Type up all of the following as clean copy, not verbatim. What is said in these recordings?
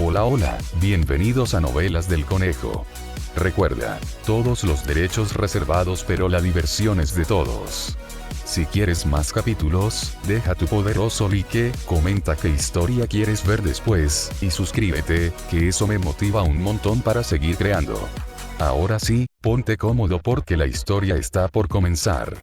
Hola hola, bienvenidos a Novelas del Conejo. Recuerda, todos los derechos reservados pero la diversión es de todos. Si quieres más capítulos, deja tu poderoso like, comenta qué historia quieres ver después, y suscríbete, que eso me motiva un montón para seguir creando. Ahora sí, ponte cómodo porque la historia está por comenzar.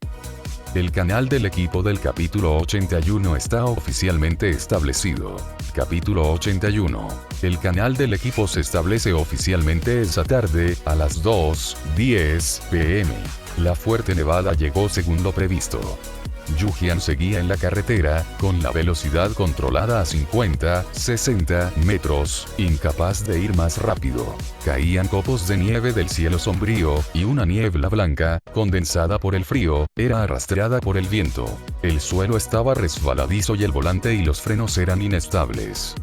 El canal del equipo del capítulo 81 está oficialmente establecido. Capítulo 81. El canal del equipo se establece oficialmente esa tarde, a las 2:10 p.m. La fuerte nevada llegó según lo previsto. Yu-Jian seguía en la carretera, con la velocidad controlada a 50-60 metros, incapaz de ir más rápido. Caían copos de nieve del cielo sombrío, y una niebla blanca, condensada por el frío, era arrastrada por el viento. El suelo estaba resbaladizo y el volante y los frenos eran inestables.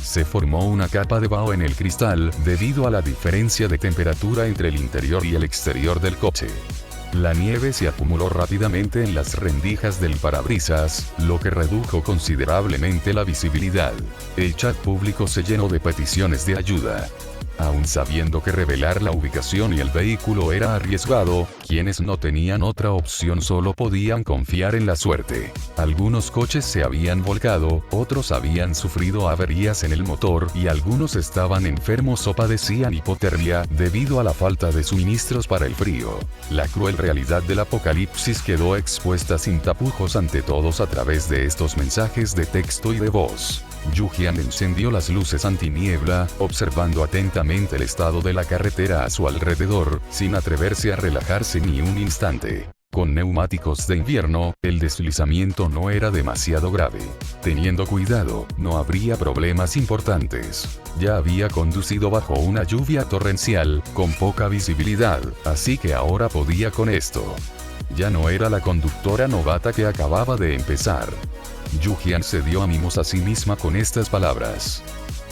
Se formó una capa de vaho en el cristal, debido a la diferencia de temperatura entre el interior y el exterior del coche. La nieve se acumuló rápidamente en las rendijas del parabrisas, lo que redujo considerablemente la visibilidad. El chat público se llenó de peticiones de ayuda. Aun sabiendo que revelar la ubicación y el vehículo era arriesgado, quienes no tenían otra opción solo podían confiar en la suerte. Algunos coches se habían volcado, otros habían sufrido averías en el motor y algunos estaban enfermos o padecían hipotermia debido a la falta de suministros para el frío. La cruel realidad del apocalipsis quedó expuesta sin tapujos ante todos a través de estos mensajes de texto y de voz. Yu-Jian encendió las luces antiniebla, observando atentamente el estado de la carretera a su alrededor, sin atreverse a relajarse ni un instante. Con neumáticos de invierno, el deslizamiento no era demasiado grave. Teniendo cuidado, no habría problemas importantes. Ya había conducido bajo una lluvia torrencial, con poca visibilidad, así que ahora podía con esto. Ya no era la conductora novata que acababa de empezar. Yu-Jian se dio ánimos a sí misma con estas palabras.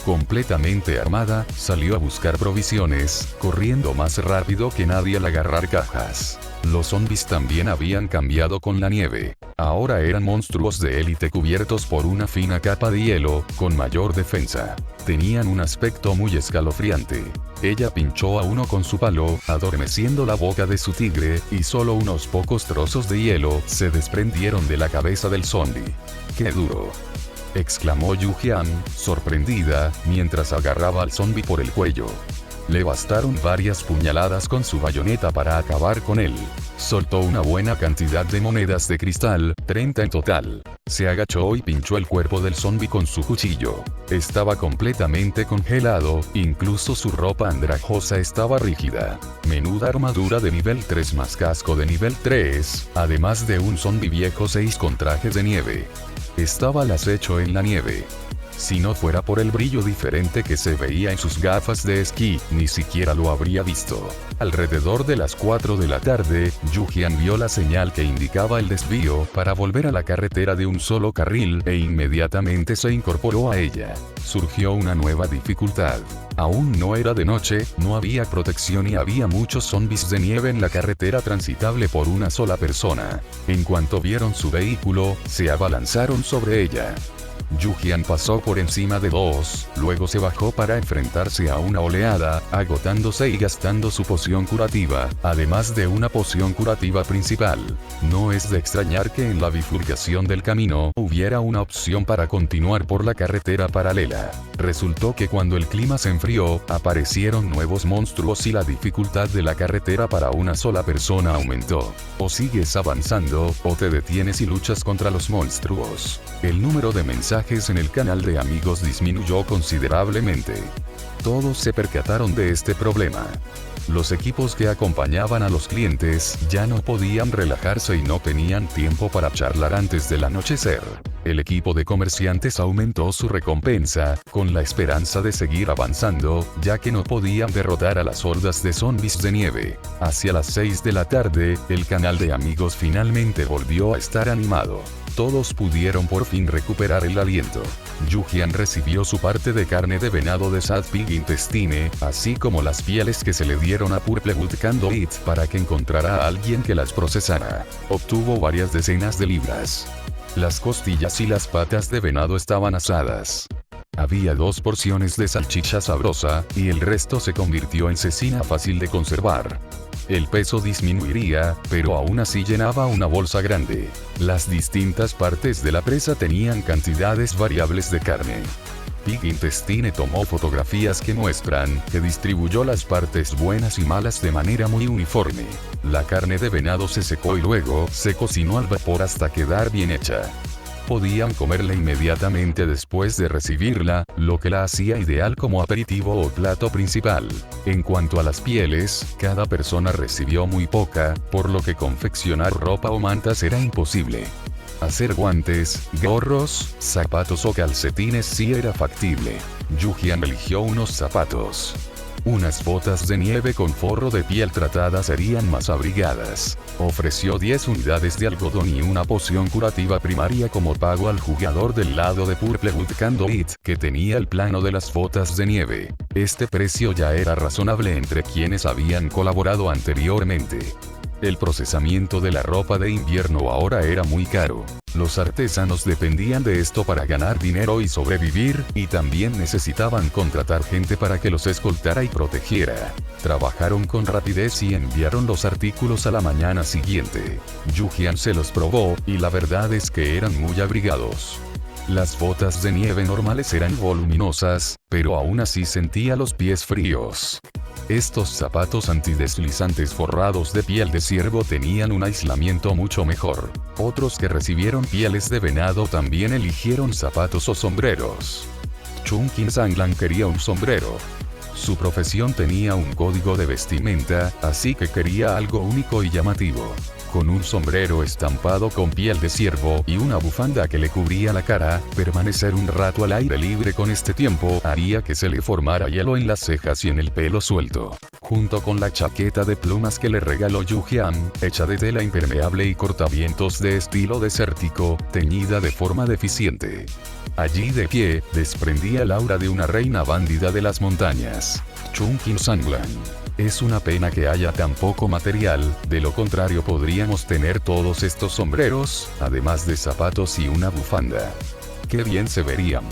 Completamente armada, salió a buscar provisiones, corriendo más rápido que nadie al agarrar cajas. Los zombies también habían cambiado con la nieve. Ahora eran monstruos de élite cubiertos por una fina capa de hielo, con mayor defensa. Tenían un aspecto muy escalofriante. Ella pinchó a uno con su palo, adormeciendo la boca de su tigre, y solo unos pocos trozos de hielo se desprendieron de la cabeza del zombie. ¡Qué duro!, exclamó Yu-Jian, sorprendida, mientras agarraba al zombie por el cuello. Le bastaron varias puñaladas con su bayoneta para acabar con él. Soltó una buena cantidad de monedas de cristal, 30 en total. Se agachó y pinchó el cuerpo del zombie con su cuchillo. Estaba completamente congelado, incluso su ropa andrajosa estaba rígida. Menuda armadura de nivel 3 más casco de nivel 3, además de un zombie viejo 6 con traje de nieve. Estaba al acecho en la nieve. Si no fuera por el brillo diferente que se veía en sus gafas de esquí, ni siquiera lo habría visto. Alrededor de las 4 de la tarde, Yu-Jian vio la señal que indicaba el desvío para volver a la carretera de un solo carril e inmediatamente se incorporó a ella. Surgió una nueva dificultad. Aún no era de noche, no había protección y había muchos zombies de nieve en la carretera transitable por una sola persona. En cuanto vieron su vehículo, se abalanzaron sobre ella. Yu-Jian pasó por encima de dos, luego se bajó para enfrentarse a una oleada, agotándose y gastando su poción curativa, además de una poción curativa principal. No es de extrañar que en la bifurcación del camino hubiera una opción para continuar por la carretera paralela. Resultó que cuando el clima se enfrió, aparecieron nuevos monstruos y la dificultad de la carretera para una sola persona aumentó. O sigues avanzando, o te detienes y luchas contra los monstruos. El número de mensajes en el canal de amigos disminuyó considerablemente. Todos se percataron de este problema. Los equipos que acompañaban a los clientes ya no podían relajarse y no tenían tiempo para charlar antes del anochecer. El equipo de comerciantes aumentó su recompensa, con la esperanza de seguir avanzando, ya que no podían derrotar a las hordas de zombies de nieve. Hacia las 6 de la tarde, el canal de amigos finalmente volvió a estar animado. Todos pudieron por fin recuperar el aliento. Yu-Jian recibió su parte de carne de venado de Sad Pig Intestine, así como las pieles que se le dieron a Purplewood Candlelit para que encontrara a alguien que las procesara. Obtuvo varias decenas de libras. Las costillas y las patas de venado estaban asadas. Había 2 porciones de salchicha sabrosa, y el resto se convirtió en cecina fácil de conservar. El peso disminuiría, pero aún así llenaba una bolsa grande. Las distintas partes de la presa tenían cantidades variables de carne. Pig Intestine tomó fotografías que muestran que distribuyó las partes buenas y malas de manera muy uniforme. La carne de venado se secó y luego se cocinó al vapor hasta quedar bien hecha. Podían comerla inmediatamente después de recibirla, lo que la hacía ideal como aperitivo o plato principal. En cuanto a las pieles, cada persona recibió muy poca, por lo que confeccionar ropa o mantas era imposible. Hacer guantes, gorros, zapatos o calcetines sí era factible. Yujian eligió unos zapatos. Unas botas de nieve con forro de piel tratada serían más abrigadas. Ofreció 10 unidades de algodón y una poción curativa primaria como pago al jugador del lado de Purplewood Candlelit, que tenía el plano de las botas de nieve. Este precio ya era razonable entre quienes habían colaborado anteriormente. El procesamiento de la ropa de invierno ahora era muy caro. Los artesanos dependían de esto para ganar dinero y sobrevivir, y también necesitaban contratar gente para que los escoltara y protegiera. Trabajaron con rapidez y enviaron los artículos a la mañana siguiente. Yujian se los probó, y la verdad es que eran muy abrigados. Las botas de nieve normales eran voluminosas, pero aún así sentía los pies fríos. Estos zapatos antideslizantes forrados de piel de ciervo tenían un aislamiento mucho mejor. Otros que recibieron pieles de venado también eligieron zapatos o sombreros. Chungkin Sanglan quería un sombrero. Su profesión tenía un código de vestimenta, así que quería algo único y llamativo. Con un sombrero estampado con piel de ciervo y una bufanda que le cubría la cara, permanecer un rato al aire libre con este tiempo haría que se le formara hielo en las cejas y en el pelo suelto. Junto con la chaqueta de plumas que le regaló Yujian, hecha de tela impermeable y cortavientos de estilo desértico, teñida de forma deficiente. Allí de pie, desprendía el aura de una reina bándida de las montañas. Chungkin Sanglan. Es una pena que haya tan poco material, de lo contrario podríamos tener todos estos sombreros, además de zapatos y una bufanda. ¡Qué bien se verían!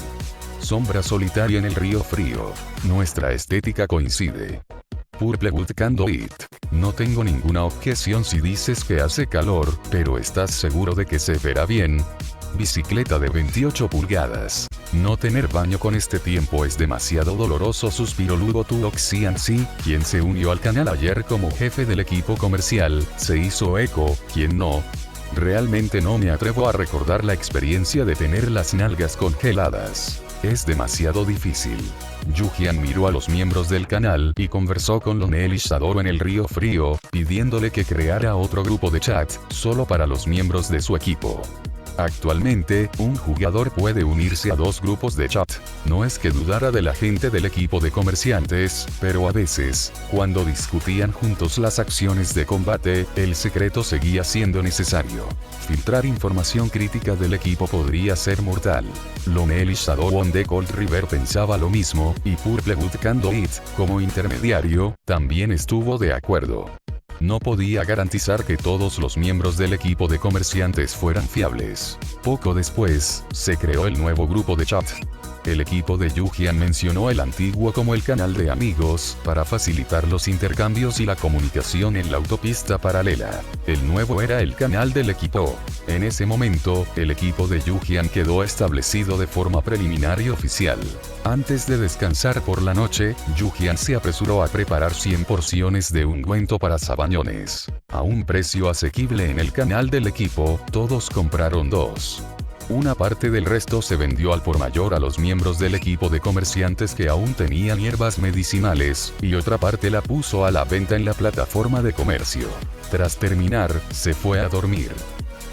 Sombra solitaria en el río frío. Nuestra estética coincide. Purplewood Candlelit. No tengo ninguna objeción si dices que hace calor, pero ¿estás seguro de que se verá bien? Bicicleta de 28 pulgadas. No tener baño con este tiempo es demasiado doloroso, suspiró Lugo Tuoxiansi, quien se unió al canal ayer como jefe del equipo comercial. Se hizo eco, ¿quién no? Realmente no me atrevo a recordar la experiencia de tener las nalgas congeladas. Es demasiado difícil. Yujian miró a los miembros del canal y conversó con Lonel Isadoro en el río frío, pidiéndole que creara otro grupo de chat, solo para los miembros de su equipo. Actualmente, un jugador puede unirse a 2 grupos de chat. No es que dudara de la gente del equipo de comerciantes, pero a veces, cuando discutían juntos las acciones de combate, el secreto seguía siendo necesario. Filtrar información crítica del equipo podría ser mortal. Lonel Isadoro de Cold River pensaba lo mismo, y Purplewood Candlelit, como intermediario, también estuvo de acuerdo. No podía garantizar que todos los miembros del equipo de comerciantes fueran fiables. Poco después, se creó el nuevo grupo de chat. El equipo de Yujian mencionó el antiguo como el canal de amigos, para facilitar los intercambios y la comunicación en la autopista paralela. El nuevo era el canal del equipo. En ese momento, el equipo de Yujian quedó establecido de forma preliminar y oficial. Antes de descansar por la noche, Yujian se apresuró a preparar 100 porciones de ungüento para sabañones. A un precio asequible en el canal del equipo, todos compraron 2. Una parte del resto se vendió al por mayor a los miembros del equipo de comerciantes que aún tenían hierbas medicinales, y otra parte la puso a la venta en la plataforma de comercio. Tras terminar, se fue a dormir.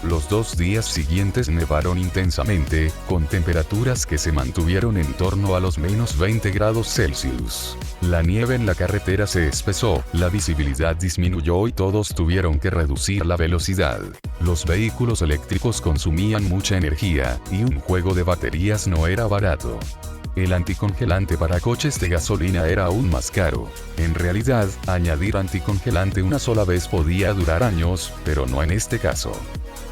Los 2 días siguientes nevaron intensamente, con temperaturas que se mantuvieron en torno a los menos 20 grados Celsius. La nieve en la carretera se espesó, la visibilidad disminuyó y todos tuvieron que reducir la velocidad. Los vehículos eléctricos consumían mucha energía, y un juego de baterías no era barato. El anticongelante para coches de gasolina era aún más caro. En realidad, añadir anticongelante una sola vez podía durar años, pero no en este caso.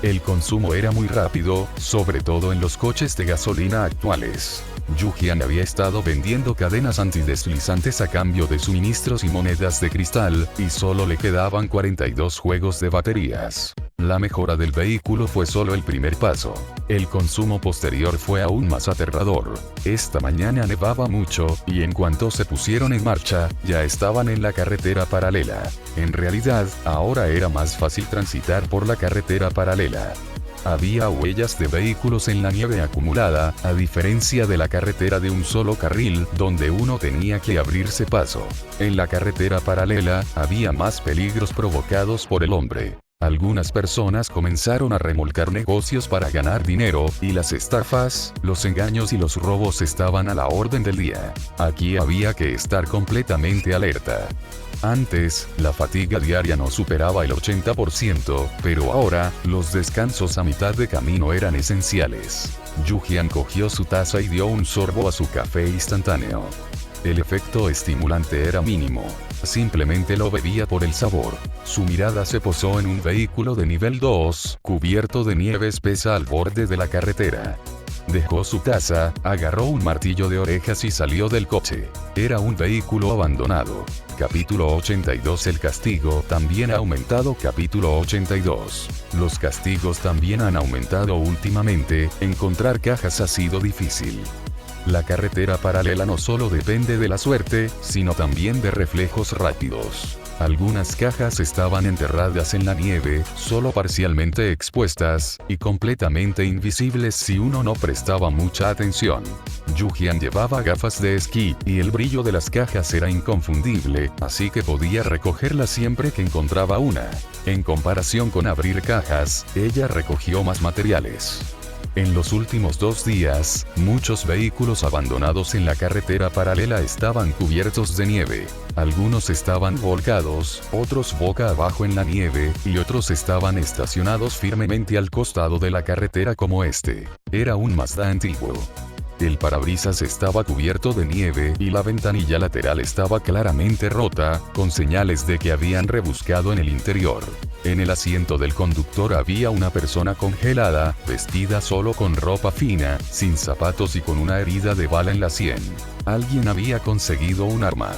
El consumo era muy rápido, sobre todo en los coches de gasolina actuales. Yu-Jian había estado vendiendo cadenas antideslizantes a cambio de suministros y monedas de cristal, y solo le quedaban 42 juegos de baterías. La mejora del vehículo fue solo el primer paso. El consumo posterior fue aún más aterrador. Esta mañana nevaba mucho, y en cuanto se pusieron en marcha, ya estaban en la carretera paralela. En realidad, ahora era más fácil transitar por la carretera paralela. Había huellas de vehículos en la nieve acumulada, a diferencia de la carretera de un solo carril, donde uno tenía que abrirse paso. En la carretera paralela, había más peligros provocados por el hombre. Algunas personas comenzaron a remolcar negocios para ganar dinero, y las estafas, los engaños y los robos estaban a la orden del día. Aquí había que estar completamente alerta. Antes, la fatiga diaria no superaba el 80%, pero ahora, los descansos a mitad de camino eran esenciales. Yu-Jian cogió su taza y dio un sorbo a su café instantáneo. El efecto estimulante era mínimo. Simplemente lo bebía por el sabor. Su mirada se posó en un vehículo de nivel 2, cubierto de nieve espesa al borde de la carretera. Dejó su taza, agarró un martillo de orejas y salió del coche. Era un vehículo abandonado. Capítulo 82. El castigo también ha aumentado. Capítulo 82. Los castigos también han aumentado últimamente. Encontrar cajas ha sido difícil. La carretera paralela no solo depende de la suerte, sino también de reflejos rápidos. Algunas cajas estaban enterradas en la nieve, solo parcialmente expuestas, y completamente invisibles si uno no prestaba mucha atención. Yu-Jian llevaba gafas de esquí, y el brillo de las cajas era inconfundible, así que podía recogerlas siempre que encontraba una. En comparación con abrir cajas, ella recogió más materiales. En los últimos 2 días, muchos vehículos abandonados en la carretera paralela estaban cubiertos de nieve. Algunos estaban volcados, otros boca abajo en la nieve, y otros estaban estacionados firmemente al costado de la carretera como este. Era un Mazda antiguo. El parabrisas estaba cubierto de nieve y la ventanilla lateral estaba claramente rota, con señales de que habían rebuscado en el interior. En el asiento del conductor había una persona congelada, vestida solo con ropa fina, sin zapatos y con una herida de bala en la sien. Alguien había conseguido un arma.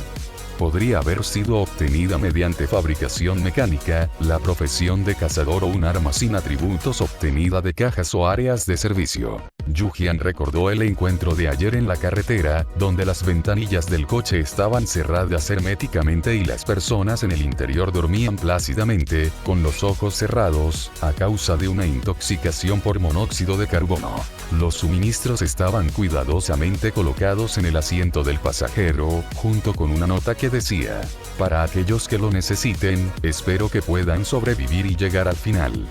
Podría haber sido obtenida mediante fabricación mecánica, la profesión de cazador o un arma sin atributos obtenida de cajas o áreas de servicio. Yu-Jian recordó el encuentro de ayer en la carretera, donde las ventanillas del coche estaban cerradas herméticamente y las personas en el interior dormían plácidamente, con los ojos cerrados, a causa de una intoxicación por monóxido de carbono. Los suministros estaban cuidadosamente colocados en el asiento del pasajero, junto con una nota que decía: para aquellos que lo necesiten, espero que puedan sobrevivir y llegar al final.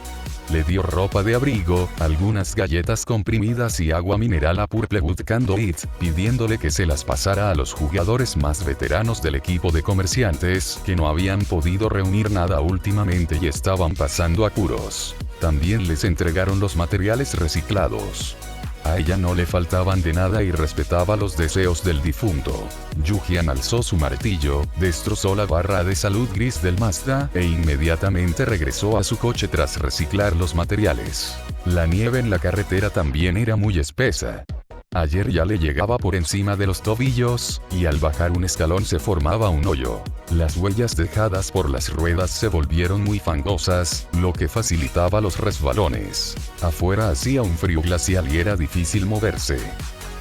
Le dio ropa de abrigo, algunas galletas comprimidas y agua mineral a Purplewood Conduit, pidiéndole que se las pasara a los jugadores más veteranos del equipo de comerciantes, que no habían podido reunir nada últimamente y estaban pasando apuros. También les entregaron los materiales reciclados. A ella no le faltaban de nada y respetaba los deseos del difunto. Yu-Jian alzó su martillo, destrozó la barra de salud gris del Mazda, e inmediatamente regresó a su coche tras reciclar los materiales. La nieve en la carretera también era muy espesa. Ayer ya le llegaba por encima de los tobillos, y al bajar un escalón se formaba un hoyo. Las huellas dejadas por las ruedas se volvieron muy fangosas, lo que facilitaba los resbalones. Afuera hacía un frío glacial y era difícil moverse.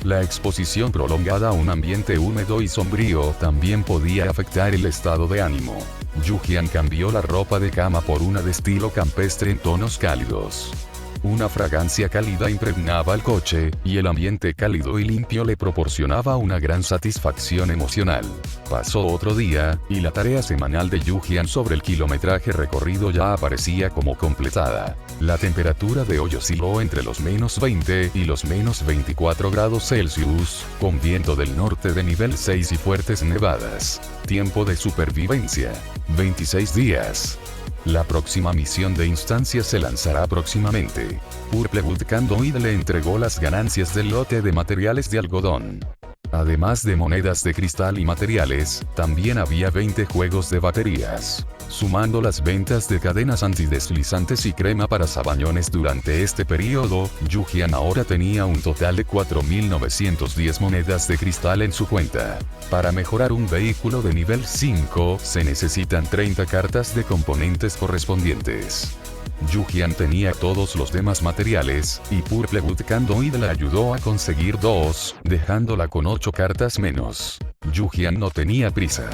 La exposición prolongada a un ambiente húmedo y sombrío también podía afectar el estado de ánimo. Yu-Jian cambió la ropa de cama por una de estilo campestre en tonos cálidos. Una fragancia cálida impregnaba el coche, y el ambiente cálido y limpio le proporcionaba una gran satisfacción emocional. Pasó otro día, y la tarea semanal de Yu-Jian sobre el kilometraje recorrido ya aparecía como completada. La temperatura de hoy osciló entre los -20 y los -24 grados Celsius, con viento del norte de nivel 6 y fuertes nevadas. Tiempo de supervivencia: 26 días. La próxima misión de instancia se lanzará próximamente. Purplewood Conduit le entregó las ganancias del lote de materiales de algodón. Además de monedas de cristal y materiales, también había 20 juegos de baterías. Sumando las ventas de cadenas antideslizantes y crema para sabañones durante este periodo, Yu-Jian ahora tenía un total de 4.910 monedas de cristal en su cuenta. Para mejorar un vehículo de nivel 5, se necesitan 30 cartas de componentes correspondientes. Yu-Jian tenía todos los demás materiales, y Purple Wood Candle le ayudó a conseguir 2, dejándola con 8 cartas menos. Yu-Jian no tenía prisa.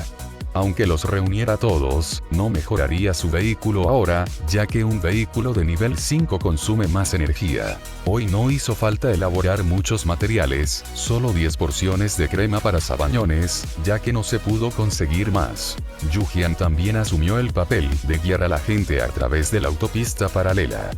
Aunque los reuniera todos, no mejoraría su vehículo ahora, ya que un vehículo de nivel 5 consume más energía. Hoy no hizo falta elaborar muchos materiales, solo 10 porciones de crema para sabañones, ya que no se pudo conseguir más. Yu-Jian también asumió el papel de guiar a la gente a través de la autopista paralela.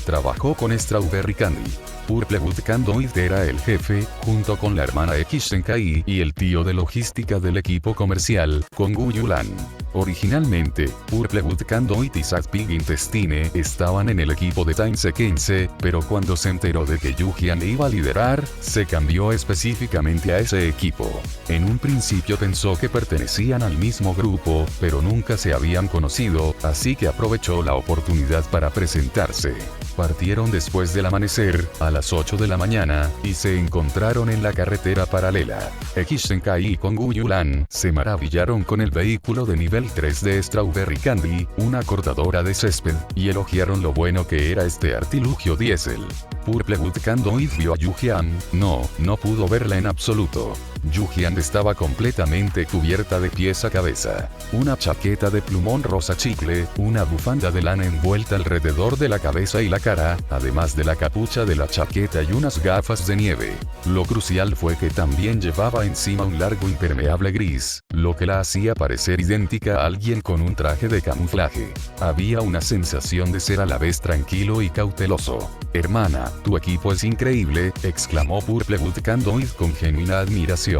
Trabajó con Strawberry Candy. Purple Wood Candle era el jefe, junto con la hermana X Senkai y el tío de logística del equipo comercial, Kong Yulan. Originalmente, Purple Wood Candle y Zack Pig Intestine estaban en el equipo de Time Sequence, pero cuando se enteró de que Yu-Jian iba a liderar, se cambió específicamente a ese equipo. En un principio pensó que pertenecían al mismo grupo, pero nunca se habían conocido, así que aprovechó la oportunidad para presentarse. Partieron después del amanecer, a las 8 de la mañana, y se encontraron en la carretera paralela. X Senkai y Kong Yulan se maravillaron con el vehículo de nivel 3 de Strawberry Candy, una cortadora de césped, y elogiaron lo bueno que era este artilugio diésel. Purple Wood Candle vio a Yu-Jian, no pudo verla en absoluto. Yu-Jian estaba completamente cubierta de pies a cabeza. Una chaqueta de plumón rosa chicle, una bufanda de lana envuelta alrededor de la cabeza y la cara, además de la capucha de la chaqueta y unas gafas de nieve. Lo crucial fue que también llevaba encima un largo impermeable gris, lo que la hacía parecer idéntica a alguien con un traje de camuflaje. Había una sensación de ser a la vez tranquilo y cauteloso. «Hermana, tu equipo es increíble», exclamó Purple Wood Candle con genuina admiración.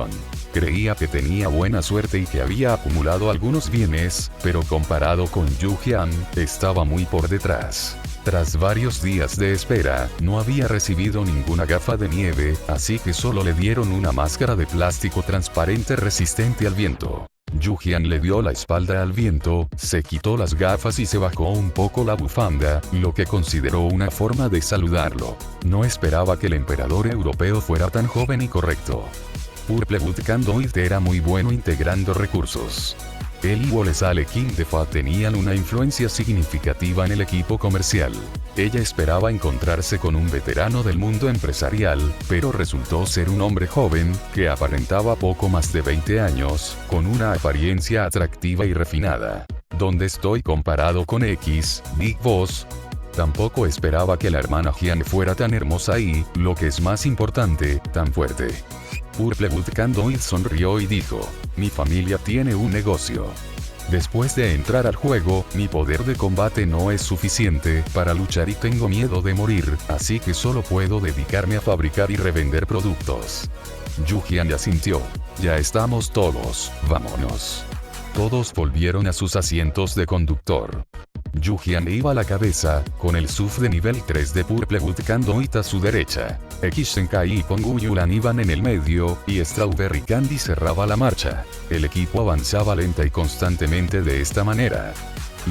Creía que tenía buena suerte y que había acumulado algunos bienes, pero comparado con Yu-Jian, estaba muy por detrás. Tras varios días de espera, no había recibido ninguna gafa de nieve, así que solo le dieron una máscara de plástico transparente resistente al viento. Yu-Jian le dio la espalda al viento, se quitó las gafas y se bajó un poco la bufanda, lo que consideró una forma de saludarlo. No esperaba que el emperador europeo fuera tan joven y correcto. Purple Wood Candle era muy bueno integrando recursos. Él y Wolesale King de Fa tenían una influencia significativa en el equipo comercial. Ella esperaba encontrarse con un veterano del mundo empresarial, pero resultó ser un hombre joven, que aparentaba poco más de 20 años, con una apariencia atractiva y refinada. ¿Dónde estoy comparado con X, Big Boss? Tampoco esperaba que la hermana Jian fuera tan hermosa y, lo que es más importante, tan fuerte. Purple Wood Candle sonrió y dijo: «Mi familia tiene un negocio. Después de entrar al juego, mi poder de combate no es suficiente para luchar y tengo miedo de morir, así que solo puedo dedicarme a fabricar y revender productos». Yu-Jian asintió. «Ya estamos todos, vámonos». Todos volvieron a sus asientos de conductor. Yu-Jian iba a la cabeza, con el SUV de nivel 3 de Purple Wood Candle a su derecha. X Senkai y Kong Yulan iban en el medio, y Strawberry Candy cerraba la marcha. El equipo avanzaba lenta y constantemente de esta manera.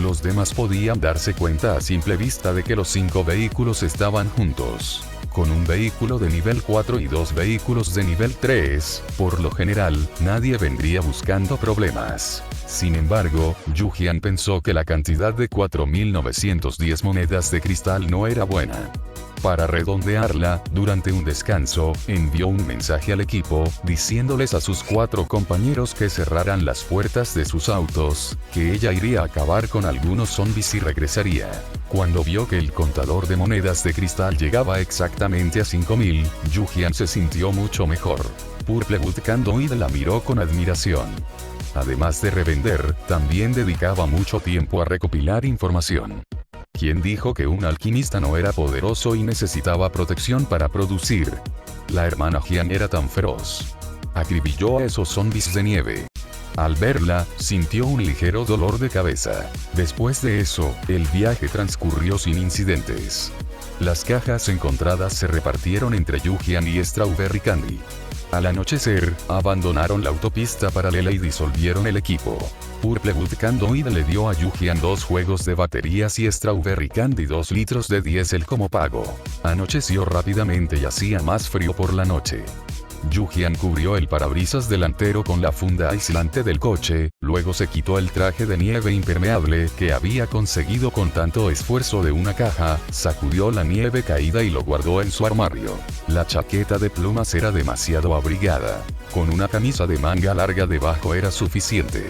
Los demás podían darse cuenta a simple vista de que los 5 vehículos estaban juntos. Con un vehículo de nivel 4 y 2 vehículos de nivel 3, por lo general, nadie vendría buscando problemas. Sin embargo, Yu-Jian pensó que la cantidad de 4.910 monedas de cristal no era buena. Para redondearla, durante un descanso, envió un mensaje al equipo, diciéndoles a sus 4 compañeros que cerraran las puertas de sus autos, que ella iría a acabar con algunos zombies y regresaría. Cuando vio que el contador de monedas de cristal llegaba exactamente a 5.000, Yu-Jian se sintió mucho mejor. Purple Wood Candle la miró con admiración. Además de revender, también dedicaba mucho tiempo a recopilar información. ¿Quién dijo que un alquimista no era poderoso y necesitaba protección para producir? La hermana Jian era tan feroz. Acribilló a esos zombies de nieve. Al verla, sintió un ligero dolor de cabeza. Después de eso, el viaje transcurrió sin incidentes. Las cajas encontradas se repartieron entre Yu-Jian y Strawberry Candy. Al anochecer, abandonaron la autopista paralela y disolvieron el equipo. Purplewood Candlewood le dio a Yu-Jian 2 juegos de baterías y Strawberry Candy 2 litros de diésel como pago. Anocheció rápidamente y hacía más frío por la noche. Yu-Jian cubrió el parabrisas delantero con la funda aislante del coche, luego se quitó el traje de nieve impermeable que había conseguido con tanto esfuerzo de una caja, sacudió la nieve caída y lo guardó en su armario. La chaqueta de plumas era demasiado abrigada. Con una camisa de manga larga debajo era suficiente.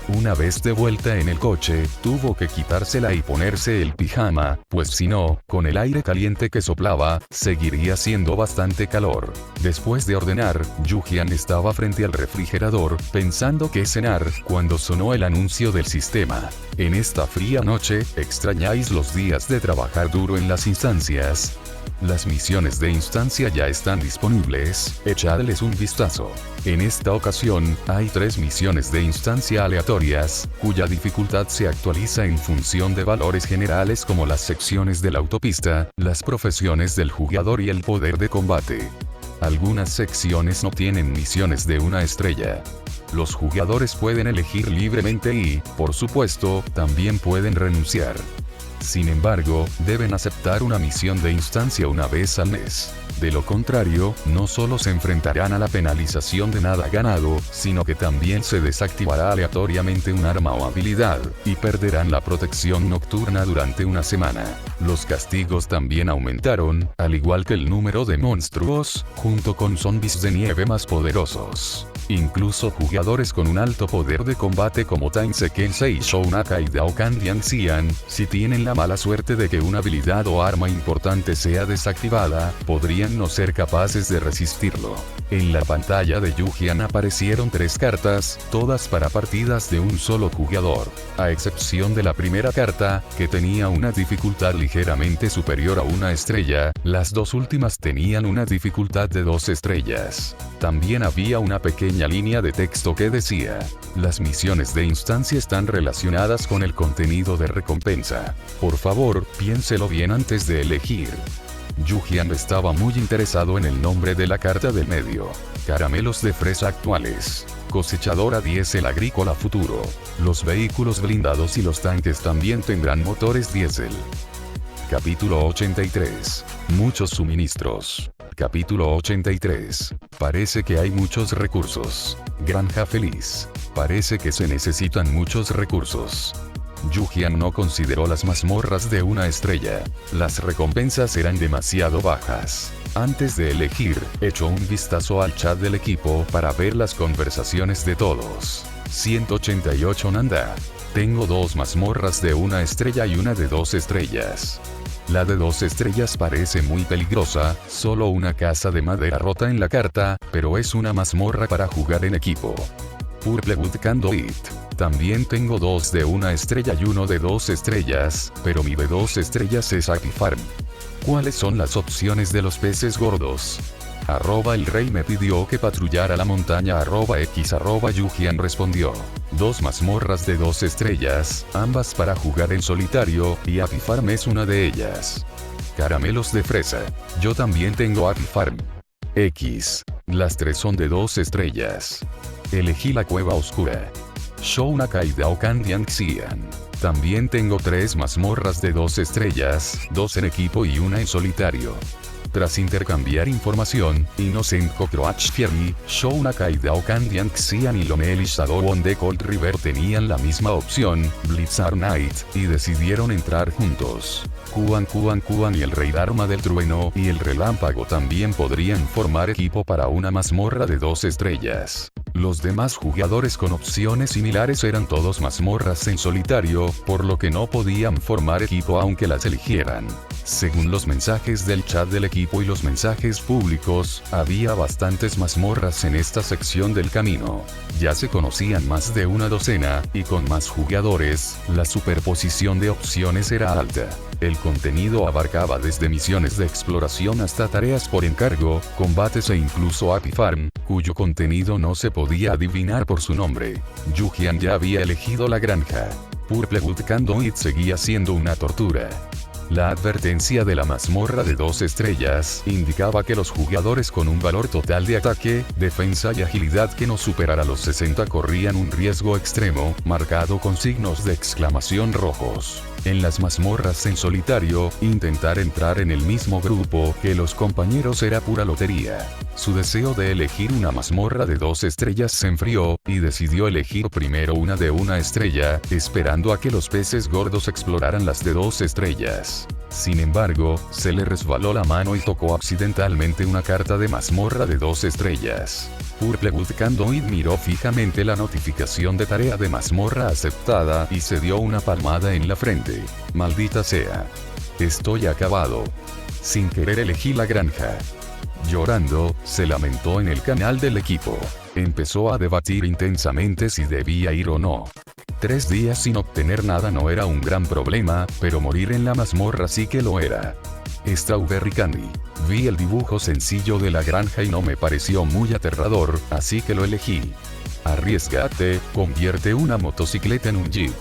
Una vez de vuelta en el coche, tuvo que quitársela y ponerse el pijama, pues si no, con el aire caliente que soplaba, seguiría siendo bastante calor. Después de ordenar, Yu-Jian estaba frente al refrigerador, pensando qué cenar, cuando sonó el anuncio del sistema. En esta fría noche, ¿extrañáis los días de trabajar duro en las instancias? Las misiones de instancia ya están disponibles, echadles un vistazo. En esta ocasión, hay 3 misiones de instancia aleatorias, cuya dificultad se actualiza en función de valores generales como las secciones de la autopista, las profesiones del jugador y el poder de combate. Algunas secciones no tienen misiones de 1 estrella. Los jugadores pueden elegir libremente y, por supuesto, también pueden renunciar. Sin embargo, deben aceptar una misión de instancia una vez al mes. De lo contrario, no solo se enfrentarán a la penalización de nada ganado, sino que también se desactivará aleatoriamente un arma o habilidad, y perderán la protección nocturna durante una semana. Los castigos también aumentaron, al igual que el número de monstruos, junto con zombies de nieve más poderosos. Incluso jugadores con un alto poder de combate como Tainsei Shounaka y Daokandian Xian, si tienen la mala suerte de que una habilidad o arma importante sea desactivada, podrían no ser capaces de resistirlo. En la pantalla de Yu-Jian aparecieron 3 cartas, todas para partidas de un solo jugador. A excepción de la primera carta, que tenía una dificultad ligeramente superior a 1 estrella, las 2 últimas tenían una dificultad de 2 estrellas. También había una pequeña línea de texto que decía: las misiones de instancia están relacionadas con el contenido de recompensa. Por favor, piénselo bien antes de elegir. Yu-Jian estaba muy interesado en el nombre de la carta del medio. Caramelos de fresa actuales. Cosechadora diésel agrícola futuro. Los vehículos blindados y los tanques también tendrán motores diésel. Capítulo 83. Muchos suministros. Capítulo 83. Parece que hay muchos recursos. Granja feliz. Parece que se necesitan muchos recursos. Yu-Jian no consideró las mazmorras de 1 estrella. Las recompensas eran demasiado bajas. Antes de elegir, echó un vistazo al chat del equipo para ver las conversaciones de todos. 188 Nanda. Tengo 2 mazmorras de 1 estrella y una de 2 estrellas. La de 2 estrellas parece muy peligrosa, solo una casa de madera rota en la carta, pero es una mazmorra para jugar en equipo. Purplewood Candlewood. También tengo 2 de 1 estrella y 1 de 2 estrellas, pero mi de 2 estrellas es Happy Farm. ¿Cuáles son las opciones de los peces gordos? El rey me pidió que patrullara la montaña @x Yu-Jian respondió. 2 mazmorras de 2 estrellas, ambas para jugar en solitario, y Happy Farm es una de ellas. Caramelos de fresa. Yo también tengo Happy Farm. X. Las 3 son de 2 estrellas. Elegí la cueva oscura. Shounaka y Daokandian Xian. También tengo 3 mazmorras de 2 estrellas, 2 en equipo y 1 en solitario. Tras intercambiar información, Innocent Cockroach Fiery, Shounaka y Daokandian Xian y Lonely Shadow on the Cold River tenían la misma opción, Blizzard Knight, y decidieron entrar juntos. Kuan y el Rey Dharma del Trueno y el Relámpago también podrían formar equipo para una mazmorra de 2 estrellas. Los demás jugadores con opciones similares eran todos mazmorras en solitario, por lo que no podían formar equipo aunque las eligieran. Según los mensajes del chat del equipo y los mensajes públicos, había bastantes mazmorras en esta sección del camino. Ya se conocían más de una docena, y con más jugadores, la superposición de opciones era alta. El contenido abarcaba desde misiones de exploración hasta tareas por encargo, combates e incluso Happy Farm, cuyo contenido no se podía adivinar por su nombre. Yu-Jian ya había elegido la granja. Purplewood Candlewood seguía siendo una tortura. La advertencia de la mazmorra de 2 estrellas indicaba que los jugadores con un valor total de ataque, defensa y agilidad que no superara los 60 corrían un riesgo extremo, marcado con signos de exclamación rojos. En las mazmorras en solitario, intentar entrar en el mismo grupo que los compañeros era pura lotería. Su deseo de elegir una mazmorra de 2 estrellas se enfrió, y decidió elegir primero una de 1 estrella, esperando a que los peces gordos exploraran las de 2 estrellas. Sin embargo, se le resbaló la mano y tocó accidentalmente una carta de mazmorra de 2 estrellas. Purplewood Candlewood miró fijamente la notificación de tarea de mazmorra aceptada y se dio una palmada en la frente. Maldita sea. Estoy acabado. Sin querer elegí la granja. Llorando, se lamentó en el canal del equipo. Empezó a debatir intensamente si debía ir o no. 3 días sin obtener nada no era un gran problema, pero morir en la mazmorra sí que lo era. Strawberry Candy. Vi el dibujo sencillo de la granja y no me pareció muy aterrador, así que lo elegí. Arriésgate, convierte una motocicleta en un jeep.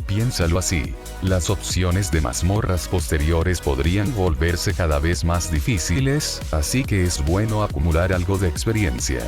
Piénsalo así. Las opciones de mazmorras posteriores podrían volverse cada vez más difíciles, así que es bueno acumular algo de experiencia.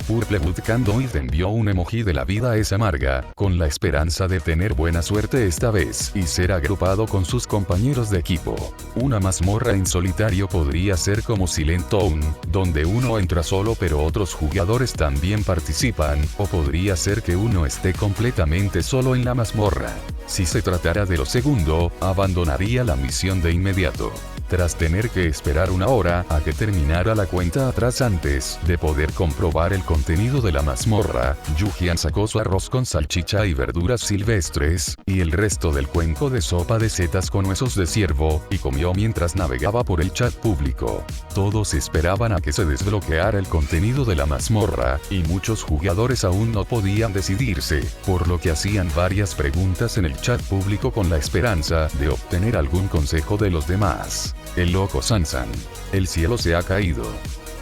Purplewood Candlewood envió un emoji de la vida es amarga, con la esperanza de tener buena suerte esta vez y ser agrupado con sus compañeros de equipo. Una mazmorra en solitario podría ser como Silent Town, donde uno entra solo pero otros jugadores también participan, o podría ser que uno esté completamente solo en la mazmorra. Si se tratara de lo segundo, abandonaría la misión de inmediato. Tras tener que esperar 1 hora a que terminara la cuenta atrás antes de poder comprobar el contenido de la mazmorra, Yujian sacó su arroz con salchicha y verduras silvestres, y el resto del cuenco de sopa de setas con huesos de ciervo, y comió mientras navegaba por el chat público. Todos esperaban a que se desbloqueara el contenido de la mazmorra, y muchos jugadores aún no podían decidirse, por lo que hacían varias preguntas en el chat público con la esperanza de obtener algún consejo de los demás. El loco Sansan. El cielo se ha caído.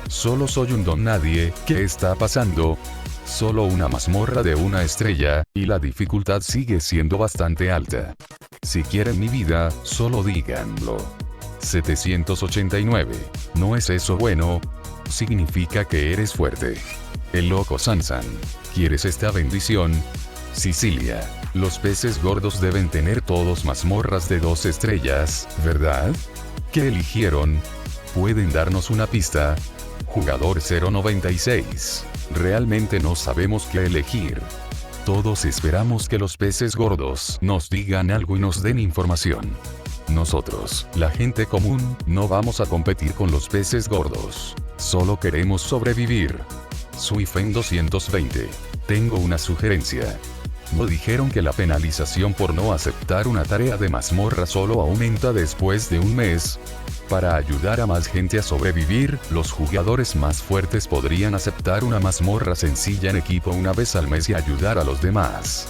Solo soy un don nadie, ¿qué está pasando? Solo una mazmorra de 1 estrella, y la dificultad sigue siendo bastante alta. Si quieren mi vida, solo díganlo. 789. ¿No es eso bueno? Significa que eres fuerte. El loco Sansan. ¿Quieres esta bendición? Sicilia. Los peces gordos deben tener todos mazmorras de 2 estrellas, ¿verdad? ¿Qué eligieron? ¿Pueden darnos una pista? Jugador 096. Realmente no sabemos qué elegir. Todos esperamos que los peces gordos nos digan algo y nos den información. Nosotros, la gente común, no vamos a competir con los peces gordos. Solo queremos sobrevivir. Suifen 220. Tengo una sugerencia. ¿No dijeron que la penalización por no aceptar una tarea de mazmorra solo aumenta después de 1 mes? Para ayudar a más gente a sobrevivir, los jugadores más fuertes podrían aceptar una mazmorra sencilla en equipo 1 vez al mes y ayudar a los demás.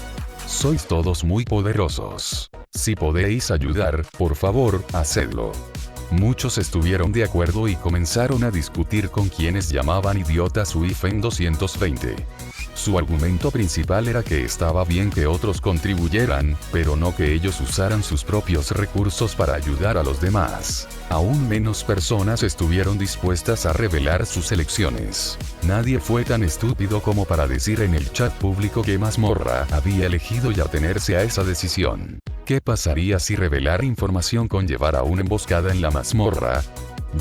Sois todos muy poderosos. Si podéis ayudar, por favor, hacedlo. Muchos estuvieron de acuerdo y comenzaron a discutir con quienes llamaban idiotas Suifen 220. Su argumento principal era que estaba bien que otros contribuyeran, pero no que ellos usaran sus propios recursos para ayudar a los demás. Aún menos personas estuvieron dispuestas a revelar sus elecciones. Nadie fue tan estúpido como para decir en el chat público que mazmorra había elegido y atenerse a esa decisión. ¿Qué pasaría si revelar información conllevara una emboscada en la mazmorra?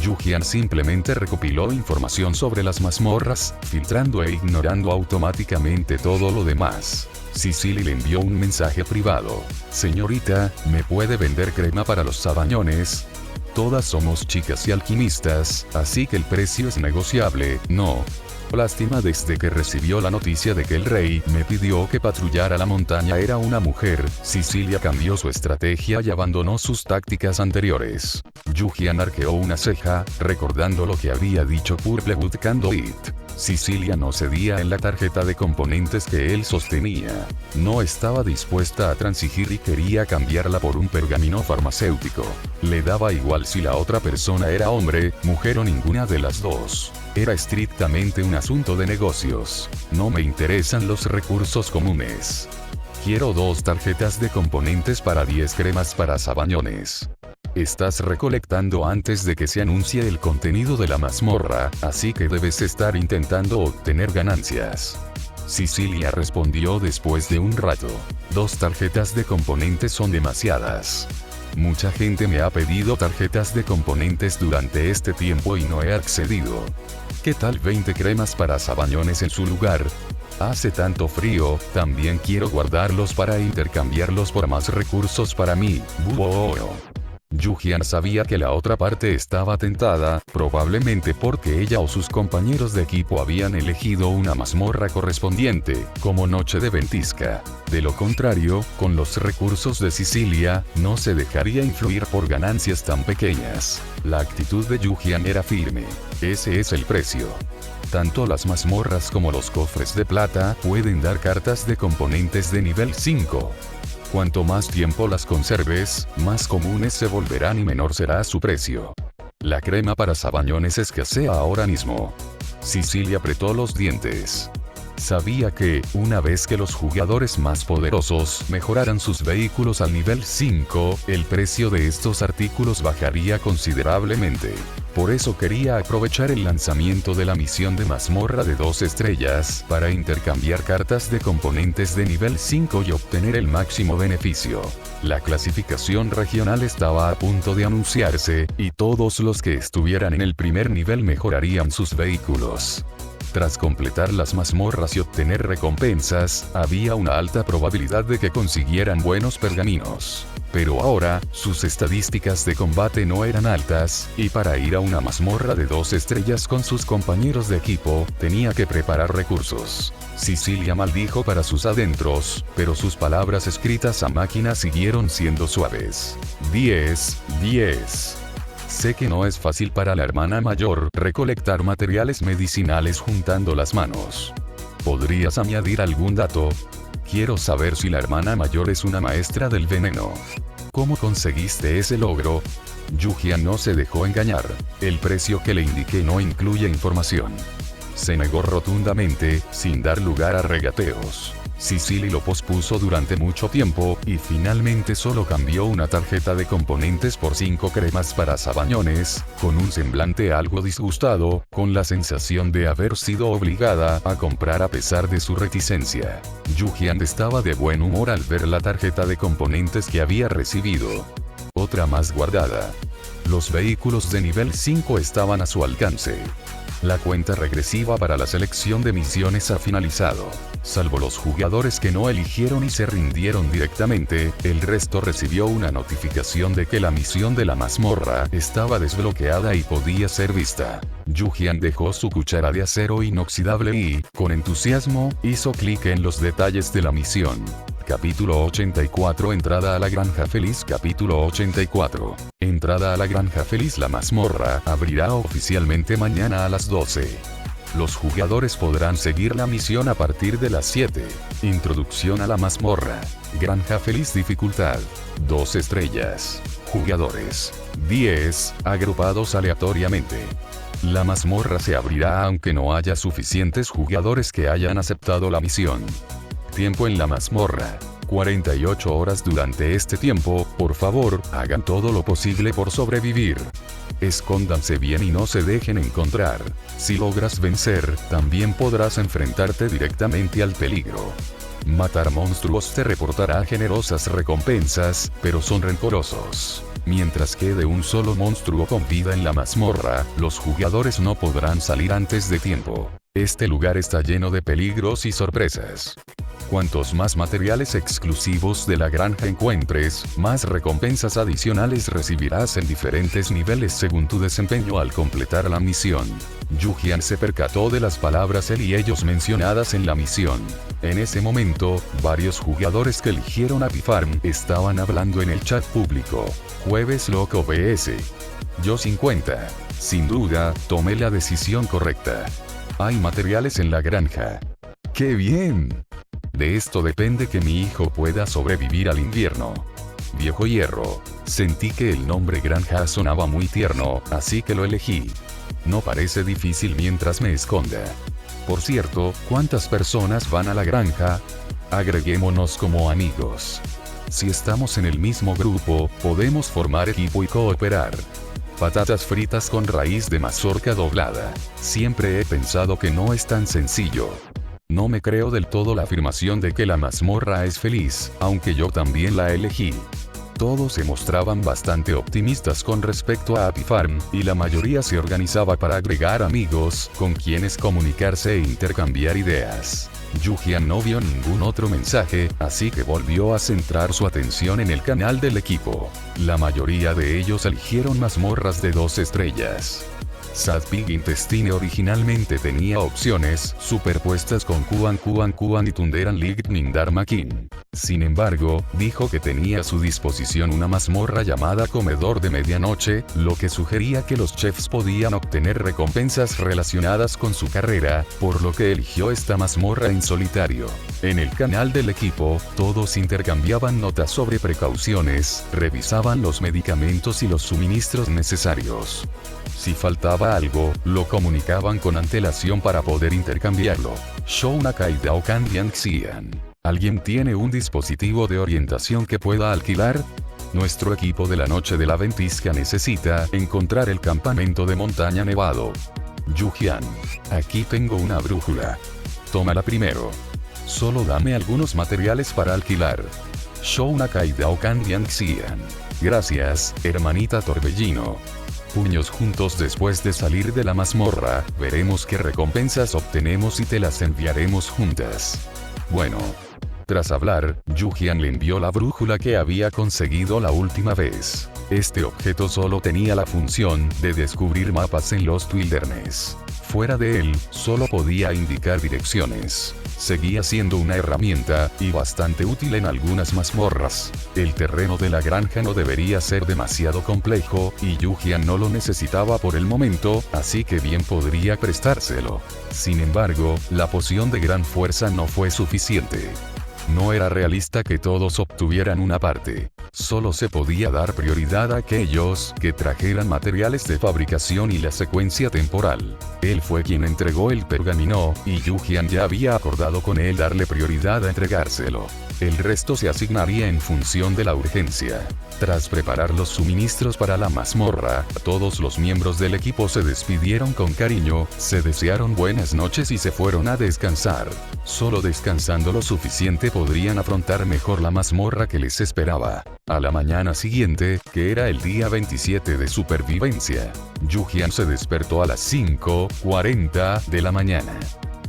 Yujian simplemente recopiló información sobre las mazmorras, filtrando e ignorando automáticamente todo lo demás. Sicily le envió un mensaje privado. Señorita, ¿me puede vender crema para los sabañones? Todas somos chicas y alquimistas, así que el precio es negociable, ¿no? Lástima, desde que recibió la noticia de que el rey me pidió que patrullara la montaña era una mujer, Sicilia cambió su estrategia y abandonó sus tácticas anteriores. Yujian arqueó una ceja, recordando lo que había dicho Purplewood Candlewood. Sicilia no cedía en la tarjeta de componentes que él sostenía. No estaba dispuesta a transigir y quería cambiarla por un pergamino farmacéutico. Le daba igual si la otra persona era hombre, mujer o ninguna de las dos. Era estrictamente un asunto de negocios. No me interesan los recursos comunes. Quiero 2 tarjetas de componentes para 10 cremas para sabañones. Estás recolectando antes de que se anuncie el contenido de la mazmorra, así que debes estar intentando obtener ganancias. Cecilia respondió después de un rato. 2 tarjetas de componentes son demasiadas. Mucha gente me ha pedido tarjetas de componentes durante este tiempo y no he accedido. ¿Qué tal 20 cremas para sabañones en su lugar? Hace tanto frío, también quiero guardarlos para intercambiarlos por más recursos para mí. Yujian sabía que la otra parte estaba tentada, probablemente porque ella o sus compañeros de equipo habían elegido una mazmorra correspondiente, como Noche de Ventisca. De lo contrario, con los recursos de Cecilia, no se dejaría influir por ganancias tan pequeñas. La actitud de Yujian era firme. Ese es el precio. Tanto las mazmorras como los cofres de plata pueden dar cartas de componentes de nivel 5. Cuanto más tiempo las conserves, más comunes se volverán y menor será su precio. La crema para sabañones escasea ahora mismo. Cecilia apretó los dientes. Sabía que, una vez que los jugadores más poderosos mejoraran sus vehículos al nivel 5, el precio de estos artículos bajaría considerablemente. Por eso quería aprovechar el lanzamiento de la misión de mazmorra de 2 estrellas, para intercambiar cartas de componentes de nivel 5 y obtener el máximo beneficio. La clasificación regional estaba a punto de anunciarse, y todos los que estuvieran en el primer nivel mejorarían sus vehículos. Tras completar las mazmorras y obtener recompensas, había una alta probabilidad de que consiguieran buenos pergaminos. Pero ahora, sus estadísticas de combate no eran altas, y para ir a una mazmorra de 2 estrellas con sus compañeros de equipo, tenía que preparar recursos. Cecilia maldijo para sus adentros, pero sus palabras escritas a máquina siguieron siendo suaves. 10. Sé que no es fácil para la hermana mayor recolectar materiales medicinales juntando las manos. ¿Podrías añadir algún dato? Quiero saber si la hermana mayor es una maestra del veneno. ¿Cómo conseguiste ese logro? Yujian no se dejó engañar. El precio que le indiqué no incluye información. Se negó rotundamente, sin dar lugar a regateos. Cecilia lo pospuso durante mucho tiempo, y finalmente solo cambió una tarjeta de componentes por 5 cremas para sabañones, con un semblante algo disgustado, con la sensación de haber sido obligada a comprar a pesar de su reticencia. Yujian estaba de buen humor al ver la tarjeta de componentes que había recibido. Otra más guardada. Los vehículos de nivel 5 estaban a su alcance. La cuenta regresiva para la selección de misiones ha finalizado. Salvo los jugadores que no eligieron y se rindieron directamente, el resto recibió una notificación de que la misión de la mazmorra estaba desbloqueada y podía ser vista. Yujian dejó su cuchara de acero inoxidable y, con entusiasmo, hizo clic en los detalles de la misión. Capítulo 84 Entrada a la Granja Feliz. Capítulo 84 Entrada a la Granja Feliz. La mazmorra abrirá oficialmente mañana a las 12. Los jugadores podrán seguir la misión a partir de las 7. Introducción a la mazmorra. Granja Feliz. Dificultad 2 estrellas. Jugadores 10, agrupados aleatoriamente. La mazmorra se abrirá aunque no haya suficientes jugadores que hayan aceptado la misión. Tiempo en la mazmorra. 48 horas. Durante este tiempo, por favor, hagan todo lo posible por sobrevivir. Escóndanse bien y no se dejen encontrar. Si logras vencer, también podrás enfrentarte directamente al peligro. Matar monstruos te reportará generosas recompensas, pero son rencorosos. Mientras quede un solo monstruo con vida en la mazmorra, los jugadores no podrán salir antes de tiempo. Este lugar está lleno de peligros y sorpresas. Cuantos más materiales exclusivos de la granja encuentres, más recompensas adicionales recibirás en diferentes niveles según tu desempeño al completar la misión. Yujian se percató de las palabras él y ellos mencionadas en la misión. En ese momento, varios jugadores que eligieron Happy Farm estaban hablando en el chat público. Jueves Loco BS. Yo 50. Sin duda, tomé la decisión correcta. Hay materiales en la granja. ¡Qué bien! De esto depende que mi hijo pueda sobrevivir al invierno. Viejo Hierro. Sentí que el nombre granja sonaba muy tierno, así que lo elegí. No parece difícil mientras me esconda. Por cierto, ¿cuántas personas van a la granja? Agreguémonos como amigos. Si estamos en el mismo grupo, podemos formar equipo y cooperar. Patatas fritas con raíz de mazorca doblada. Siempre he pensado que no es tan sencillo. No me creo del todo la afirmación de que la mazmorra es feliz, aunque yo también la elegí. Todos se mostraban bastante optimistas con respecto a Happy Farm, y la mayoría se organizaba para agregar amigos, con quienes comunicarse e intercambiar ideas. Yu-Jian no vio ningún otro mensaje, así que volvió a centrar su atención en el canal del equipo. La mayoría de ellos eligieron mazmorras de 2 estrellas. Sad Pig Intestine originalmente tenía opciones superpuestas con Kuan y Tunderan Lightning Dharma King. Sin embargo, dijo que tenía a su disposición una mazmorra llamada Comedor de Medianoche, lo que sugería que los chefs podían obtener recompensas relacionadas con su carrera, por lo que eligió esta mazmorra en solitario. En el canal del equipo, todos intercambiaban notas sobre precauciones, revisaban los medicamentos y los suministros necesarios. Si faltaba algo, lo comunicaban con antelación para poder intercambiarlo. Shounakai Daokan Xian. ¿Alguien tiene un dispositivo de orientación que pueda alquilar? Nuestro equipo de la noche de la ventisca necesita encontrar el campamento de montaña nevado. Yu-Jian. Aquí tengo una brújula. Tómala primero. Solo dame algunos materiales para alquilar. Shounakai Daokan Xian. Gracias, hermanita Torbellino. Puños juntos después de salir de la mazmorra, veremos qué recompensas obtenemos y te las enviaremos juntas. Bueno. Tras hablar, Yu-Jian le envió la brújula que había conseguido la última vez. Este objeto solo tenía la función de descubrir mapas en Lost Wilderness. Fuera de él, solo podía indicar direcciones. Seguía siendo una herramienta, y bastante útil en algunas mazmorras. El terreno de la granja no debería ser demasiado complejo, y Yu-Jian no lo necesitaba por el momento, así que bien podría prestárselo. Sin embargo, la poción de gran fuerza no fue suficiente. No era realista que todos obtuvieran una parte. Solo se podía dar prioridad a aquellos que trajeran materiales de fabricación y la secuencia temporal. Él fue quien entregó el pergamino, y Yu-Jian ya había acordado con él darle prioridad a entregárselo. El resto se asignaría en función de la urgencia. Tras preparar los suministros para la mazmorra, todos los miembros del equipo se despidieron con cariño, se desearon buenas noches y se fueron a descansar. Solo descansando lo suficiente podrían afrontar mejor la mazmorra que les esperaba. A la mañana siguiente, que era el día 27 de supervivencia, Yu-Jian se despertó a las 5:40 de la mañana.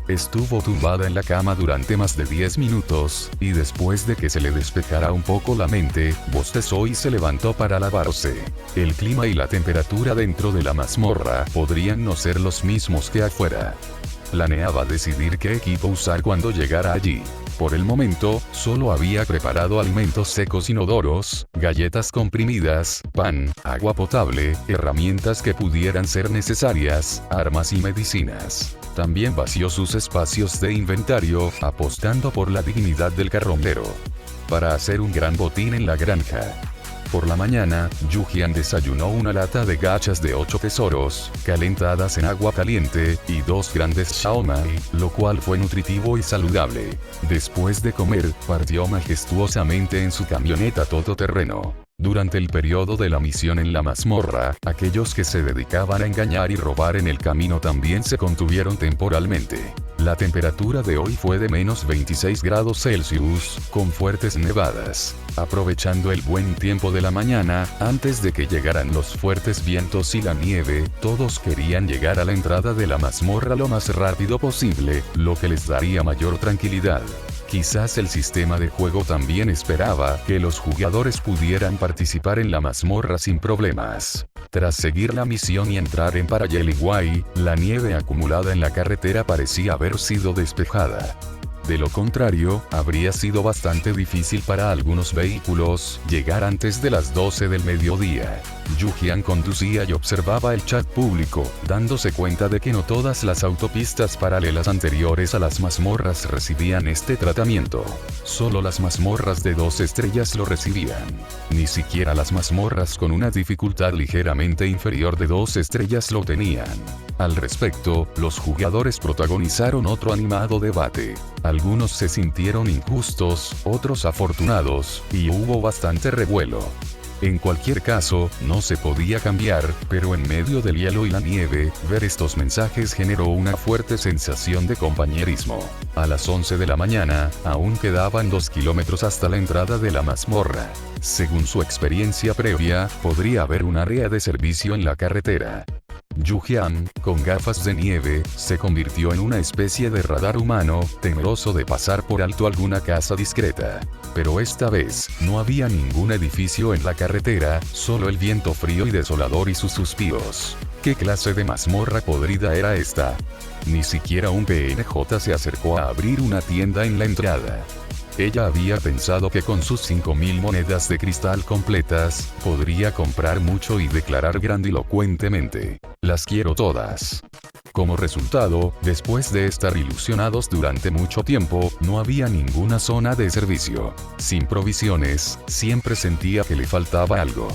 Estuvo tumbada en la cama durante más de 10 minutos, y después de que se le despejara un poco la mente, bostezó y se levantó para lavarse. El clima y la temperatura dentro de la mazmorra podrían no ser los mismos que afuera. Planeaba decidir qué equipo usar cuando llegara allí. Por el momento, solo había preparado alimentos secos inodoros, galletas comprimidas, pan, agua potable, herramientas que pudieran ser necesarias, armas y medicinas. También vació sus espacios de inventario, apostando por la dignidad del carroñero. Para hacer un gran botín en la granja. Por la mañana, Yu-Jian desayunó una lata de gachas de 8 tesoros, calentadas en agua caliente, y 2 grandes shaomai, lo cual fue nutritivo y saludable. Después de comer, partió majestuosamente en su camioneta todoterreno. Durante el periodo de la misión en la mazmorra, aquellos que se dedicaban a engañar y robar en el camino también se contuvieron temporalmente. La temperatura de hoy fue de menos 26 grados Celsius, con fuertes nevadas. Aprovechando el buen tiempo de la mañana, antes de que llegaran los fuertes vientos y la nieve, todos querían llegar a la entrada de la mazmorra lo más rápido posible, lo que les daría mayor tranquilidad. Quizás el sistema de juego también esperaba que los jugadores pudieran participar en la mazmorra sin problemas. Tras seguir la misión y entrar en Parayeliwai, la nieve acumulada en la carretera parecía haber sido despejada. De lo contrario, habría sido bastante difícil para algunos vehículos llegar antes de las 12 del mediodía. Yu-Jian conducía y observaba el chat público, dándose cuenta de que no todas las autopistas paralelas anteriores a las mazmorras recibían este tratamiento. Solo las mazmorras de 2 estrellas lo recibían. Ni siquiera las mazmorras con una dificultad ligeramente inferior de 2 estrellas lo tenían. Al respecto, los jugadores protagonizaron otro animado debate. Algunos se sintieron injustos, otros afortunados, y hubo bastante revuelo. En cualquier caso, no se podía cambiar, pero en medio del hielo y la nieve, ver estos mensajes generó una fuerte sensación de compañerismo. A las 11 de la mañana, aún quedaban 2 kilómetros hasta la entrada de la mazmorra. Según su experiencia previa, podría haber un área de servicio en la carretera. Yu-Jian, con gafas de nieve, se convirtió en una especie de radar humano, temeroso de pasar por alto alguna casa discreta. Pero esta vez, no había ningún edificio en la carretera, solo el viento frío y desolador y sus suspiros. ¿Qué clase de mazmorra podrida era esta? Ni siquiera un PNJ se acercó a abrir una tienda en la entrada. Ella había pensado que con sus 5.000 monedas de cristal completas, podría comprar mucho y declarar grandilocuentemente: las quiero todas. Como resultado, después de estar ilusionados durante mucho tiempo, no había ninguna zona de servicio. Sin provisiones, siempre sentía que le faltaba algo.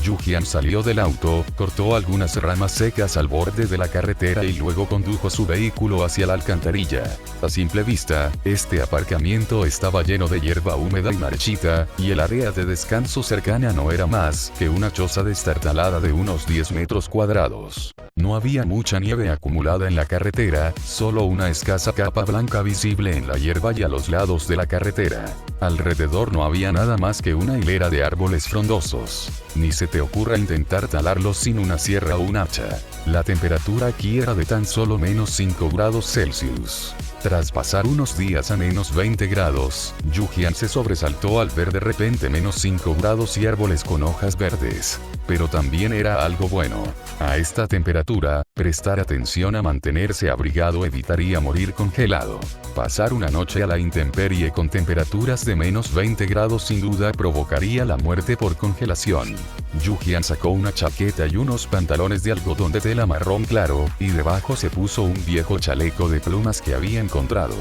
Yu-Jian salió del auto, cortó algunas ramas secas al borde de la carretera y luego condujo su vehículo hacia la alcantarilla. A simple vista, este aparcamiento estaba lleno de hierba húmeda y marchita, y el área de descanso cercana no era más que una choza destartalada de unos 10 metros cuadrados. No había mucha nieve acumulada en la carretera, solo una escasa capa blanca visible en la hierba y a los lados de la carretera. Alrededor no había nada más que una hilera de árboles frondosos. Ni se te ocurra intentar talarlos sin una sierra o un hacha. La temperatura aquí era de tan solo menos 5 grados Celsius. Tras pasar unos días a menos 20 grados, Yu-Jian se sobresaltó al ver de repente menos 5 grados y árboles con hojas verdes. Pero también era algo bueno. A esta temperatura, prestar atención a mantenerse abrigado evitaría morir congelado. Pasar una noche a la intemperie con temperaturas de menos 20 grados sin duda provocaría la muerte por congelación. Yu-Jian sacó una chaqueta y unos pantalones de algodón de tela marrón claro, y debajo se puso un viejo chaleco de plumas que había encontrado.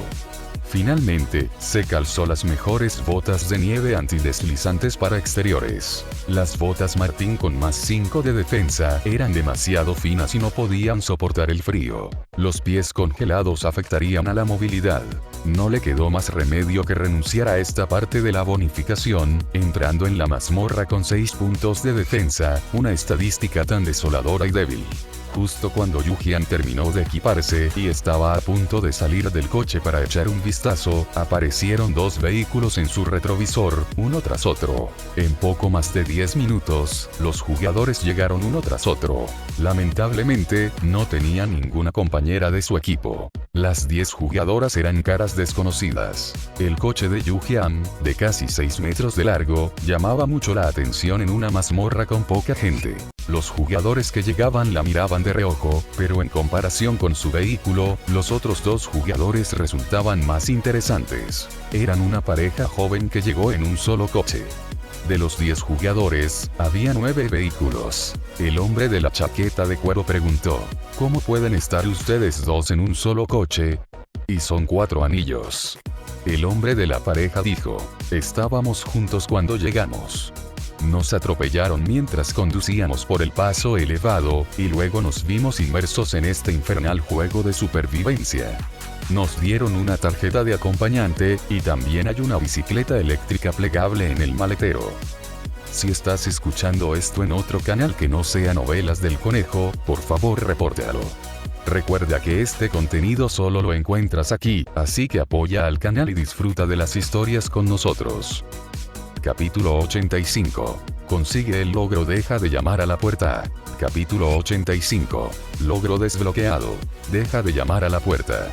Finalmente, se calzó las mejores botas de nieve antideslizantes para exteriores. Las botas Martín con +5 de defensa eran demasiado finas y no podían soportar el frío. Los pies congelados afectarían a la movilidad. No le quedó más remedio que renunciar a esta parte de la bonificación, entrando en la mazmorra con 6 puntos de defensa, una estadística tan desoladora y débil. Justo cuando Yu-Jian terminó de equiparse y estaba a punto de salir del coche para echar un vistazo, aparecieron 2 vehículos en su retrovisor, uno tras otro. En poco más de 10 minutos, los jugadores llegaron uno tras otro. Lamentablemente, no tenían ninguna compañera de su equipo. Las 10 jugadoras eran caras desconocidas. El coche de Yu-Jian, de casi 6 metros de largo, llamaba mucho la atención en una mazmorra con poca gente. Los jugadores que llegaban la miraban de reojo, pero en comparación con su vehículo, los otros 2 jugadores resultaban más interesantes. Eran una pareja joven que llegó en un solo coche. De los 10 jugadores, había 9 vehículos. El hombre de la chaqueta de cuero preguntó: ¿cómo pueden estar ustedes 2 en un solo coche? Y son 4 anillos. El hombre de la pareja dijo: estábamos juntos cuando llegamos. Nos atropellaron mientras conducíamos por el paso elevado, y luego nos vimos inmersos en este infernal juego de supervivencia. Nos dieron una tarjeta de acompañante, y también hay una bicicleta eléctrica plegable en el maletero. Si estás escuchando esto en otro canal que no sea Novelas del Conejo, por favor repórtalo. Recuerda que este contenido solo lo encuentras aquí, así que apoya al canal y disfruta de las historias con nosotros. Capítulo 85. Consigue el logro. Deja de llamar a la puerta. Capítulo 85. Logro desbloqueado. Deja de llamar a la puerta.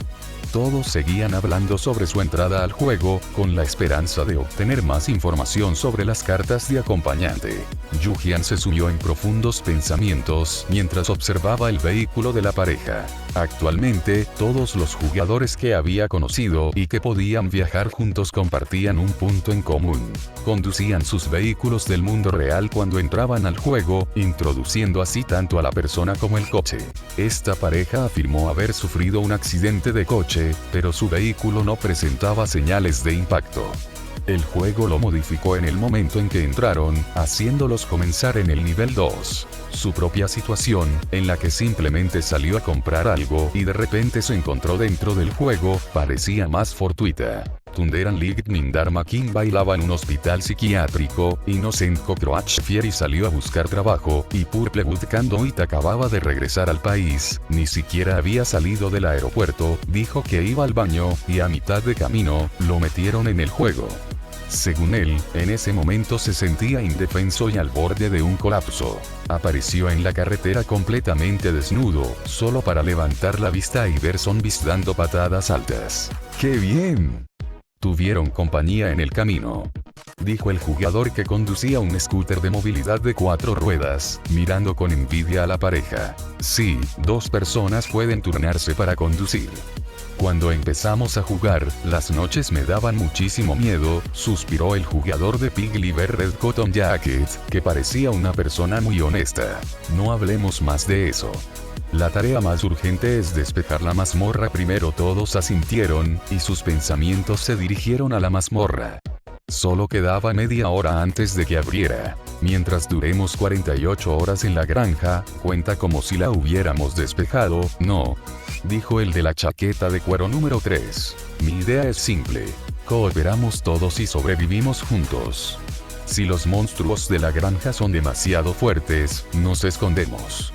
Todos seguían hablando sobre su entrada al juego, con la esperanza de obtener más información sobre las cartas de acompañante. Yu-Jian se sumió en profundos pensamientos mientras observaba el vehículo de la pareja. Actualmente, todos los jugadores que había conocido y que podían viajar juntos compartían un punto en común. Conducían sus vehículos del mundo real cuando entraban al juego, introduciendo así tanto a la persona como el coche. Esta pareja afirmó haber sufrido un accidente de coche coche, pero su vehículo no presentaba señales de impacto. El juego lo modificó en el momento en que entraron, haciéndolos comenzar en el nivel 2. Su propia situación, en la que simplemente salió a comprar algo y de repente se encontró dentro del juego, parecía más fortuita. Tunderan Lightning Dharma King bailaba en un hospital psiquiátrico, Innocent Cockroach Fieri salió a buscar trabajo, y Purplewood Conduit acababa de regresar al país, ni siquiera había salido del aeropuerto, dijo que iba al baño, y a mitad de camino, lo metieron en el juego. Según él, en ese momento se sentía indefenso y al borde de un colapso. Apareció en la carretera completamente desnudo, solo para levantar la vista y ver zombies dando patadas altas. ¡Qué bien! Tuvieron compañía en el camino, dijo el jugador que conducía un scooter de movilidad de 4 ruedas, mirando con envidia a la pareja. Sí, 2 personas pueden turnarse para conducir. Cuando empezamos a jugar, las noches me daban muchísimo miedo, suspiró el jugador de Piggy Red Cotton Jacket, que parecía una persona muy honesta. No hablemos más de eso. La tarea más urgente es despejar la mazmorra primero. Todos asintieron, y sus pensamientos se dirigieron a la mazmorra. Solo quedaba media hora antes de que abriera. Mientras duremos 48 horas en la granja, cuenta como si la hubiéramos despejado, ¿no? Dijo el de la chaqueta de cuero número 3. Mi idea es simple. Cooperamos todos y sobrevivimos juntos. Si los monstruos de la granja son demasiado fuertes, nos escondemos.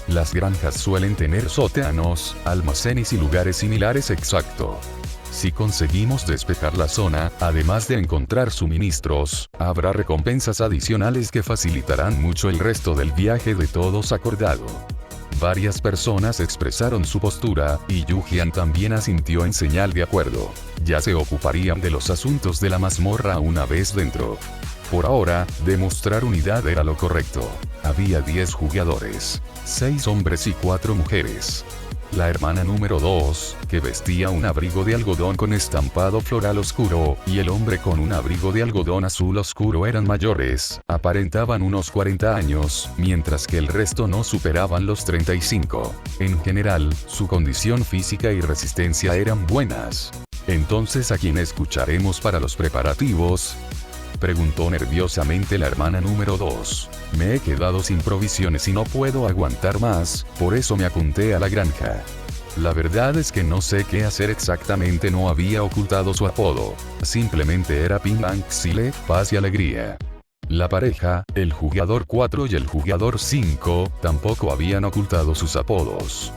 Las granjas suelen tener sótanos, almacenes y lugares similares. Exacto. Si conseguimos despejar la zona, además de encontrar suministros, habrá recompensas adicionales que facilitarán mucho el resto del viaje de todos acordado. Varias personas expresaron su postura, y Yu-Jian también asintió en señal de acuerdo. Ya se ocuparían de los asuntos de la mazmorra una vez dentro. Por ahora, demostrar unidad era lo correcto. Había 10 jugadores, 6 hombres y 4 mujeres. La hermana número 2, que vestía un abrigo de algodón con estampado floral oscuro, y el hombre con un abrigo de algodón azul oscuro eran mayores, aparentaban unos 40 años, mientras que el resto no superaban los 35. En general, su condición física y resistencia eran buenas. ¿Entonces a quién escucharemos para los preparativos?, preguntó nerviosamente la hermana número 2. Me he quedado sin provisiones y no puedo aguantar más, por eso me apunté a la granja. La verdad es que no sé qué hacer exactamente. No había ocultado su apodo. Simplemente era Ping Xile, paz y alegría. La pareja, el jugador 4 y el jugador 5, tampoco habían ocultado sus apodos.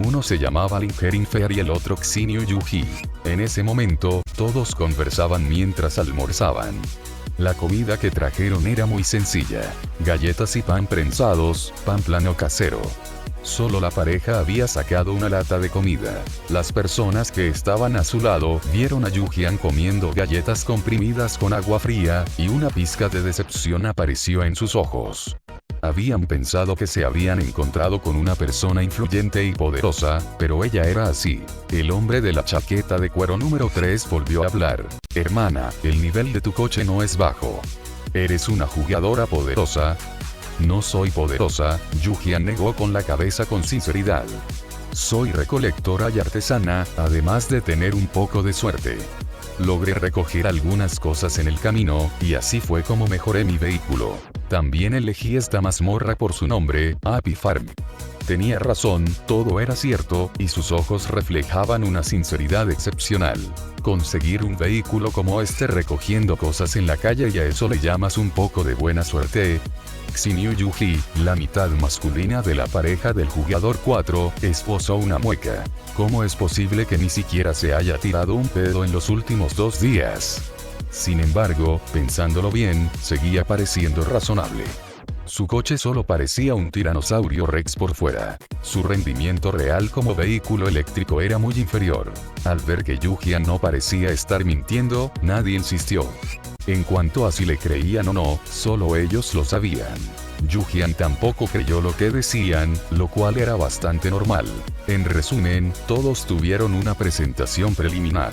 Uno se llamaba Lingering Fair y el otro Xinyu Yuji. En ese momento, todos conversaban mientras almorzaban. La comida que trajeron era muy sencilla: galletas y pan prensados, pan plano casero. Solo la pareja había sacado una lata de comida. Las personas que estaban a su lado vieron a Yu-Jian comiendo galletas comprimidas con agua fría, y una pizca de decepción apareció en sus ojos. Habían pensado que se habían encontrado con una persona influyente y poderosa, pero ella era así. El hombre de la chaqueta de cuero número 3 volvió a hablar. Hermana, el nivel de tu coche no es bajo. ¿Eres una jugadora poderosa? No soy poderosa, Yu-Jian negó con la cabeza con sinceridad. Soy recolectora y artesana, además de tener un poco de suerte. Logré recoger algunas cosas en el camino, y así fue como mejoré mi vehículo. También elegí esta mazmorra por su nombre, Happy Farm. Tenía razón, todo era cierto, y sus ojos reflejaban una sinceridad excepcional. Conseguir un vehículo como este recogiendo cosas en la calle, ¿y a eso le llamas un poco de buena suerte? Xinyu Yuji, la mitad masculina de la pareja del jugador 4, esbozó una mueca. ¿Cómo es posible que ni siquiera se haya tirado un pedo en los últimos 2 días? Sin embargo, pensándolo bien, seguía pareciendo razonable. Su coche solo parecía un tiranosaurio rex por fuera. Su rendimiento real como vehículo eléctrico era muy inferior. Al ver que Yu-Jian no parecía estar mintiendo, nadie insistió. En cuanto a si le creían o no, solo ellos lo sabían. Yu-Jian tampoco creyó lo que decían, lo cual era bastante normal. En resumen, todos tuvieron una presentación preliminar.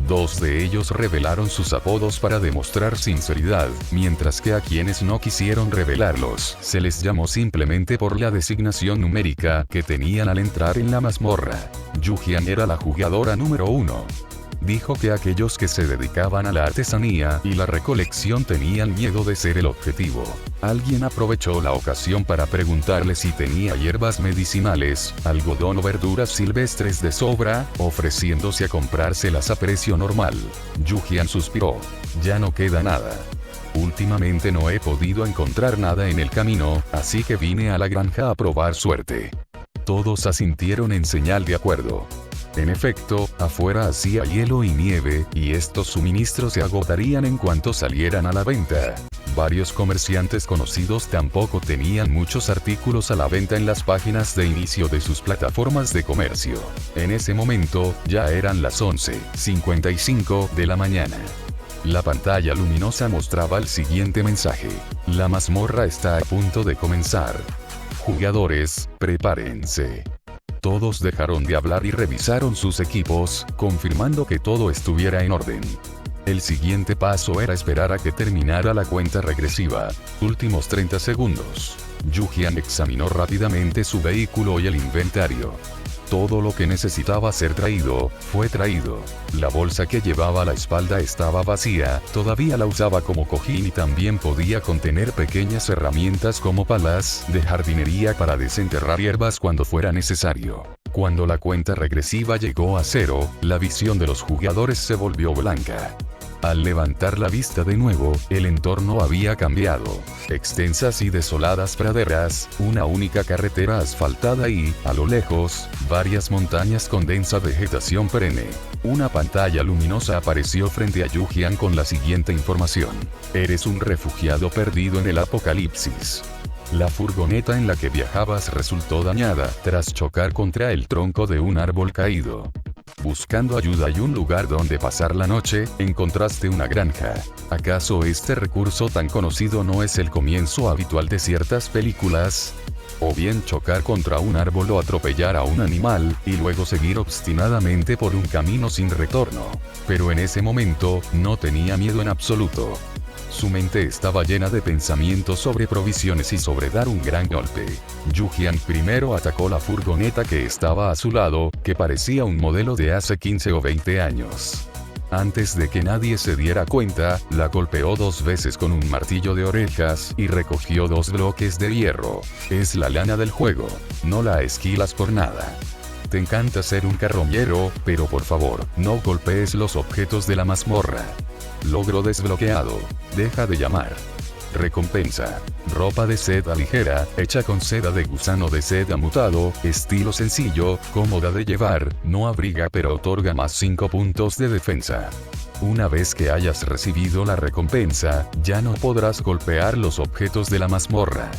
2 de ellos revelaron sus apodos para demostrar sinceridad, mientras que a quienes no quisieron revelarlos, se les llamó simplemente por la designación numérica que tenían al entrar en la mazmorra. Yujian era la jugadora número 1. Dijo que aquellos que se dedicaban a la artesanía y la recolección tenían miedo de ser el objetivo. Alguien aprovechó la ocasión para preguntarle si tenía hierbas medicinales, algodón o verduras silvestres de sobra, ofreciéndose a comprárselas a precio normal. Yujian suspiró. Ya no queda nada. Últimamente no he podido encontrar nada en el camino, así que vine a la granja a probar suerte. Todos asintieron en señal de acuerdo. En efecto, afuera hacía hielo y nieve, y estos suministros se agotarían en cuanto salieran a la venta. Varios comerciantes conocidos tampoco tenían muchos artículos a la venta en las páginas de inicio de sus plataformas de comercio. En ese momento, ya eran las 11:55 de la mañana. La pantalla luminosa mostraba el siguiente mensaje: la mazmorra está a punto de comenzar. Jugadores, prepárense. Todos dejaron de hablar y revisaron sus equipos, confirmando que todo estuviera en orden. El siguiente paso era esperar a que terminara la cuenta regresiva. Últimos 30 segundos. Yujian examinó rápidamente su vehículo y el inventario. Todo lo que necesitaba ser traído, fue traído. La bolsa que llevaba a la espalda estaba vacía, todavía la usaba como cojín y también podía contener pequeñas herramientas como palas de jardinería para desenterrar hierbas cuando fuera necesario. Cuando la cuenta regresiva llegó a 0, la visión de los jugadores se volvió blanca. Al levantar la vista de nuevo, el entorno había cambiado. Extensas y desoladas praderas, una única carretera asfaltada y, a lo lejos, varias montañas con densa vegetación perenne. Una pantalla luminosa apareció frente a Yujian con la siguiente información: eres un refugiado perdido en el apocalipsis. La furgoneta en la que viajabas resultó dañada tras chocar contra el tronco de un árbol caído. Buscando ayuda y un lugar donde pasar la noche, encontraste una granja. ¿Acaso este recurso tan conocido no es el comienzo habitual de ciertas películas? O bien chocar contra un árbol o atropellar a un animal, y luego seguir obstinadamente por un camino sin retorno. Pero en ese momento, no tenía miedo en absoluto. Su mente estaba llena de pensamientos sobre provisiones y sobre dar un gran golpe. Yujian primero atacó la furgoneta que estaba a su lado, que parecía un modelo de hace 15 o 20 años. Antes de que nadie se diera cuenta, la golpeó 2 veces con un martillo de orejas y recogió 2 bloques de hierro. Es la lana del juego. No la esquilas por nada. Te encanta ser un carroñero, pero por favor, no golpees los objetos de la mazmorra. Logro desbloqueado. Deja de llamar. Recompensa: ropa de seda ligera, hecha con seda de gusano de seda mutado, estilo sencillo, cómoda de llevar, no abriga pero otorga más 5 puntos de defensa. Una vez que hayas recibido la recompensa, ya no podrás golpear los objetos de la mazmorra.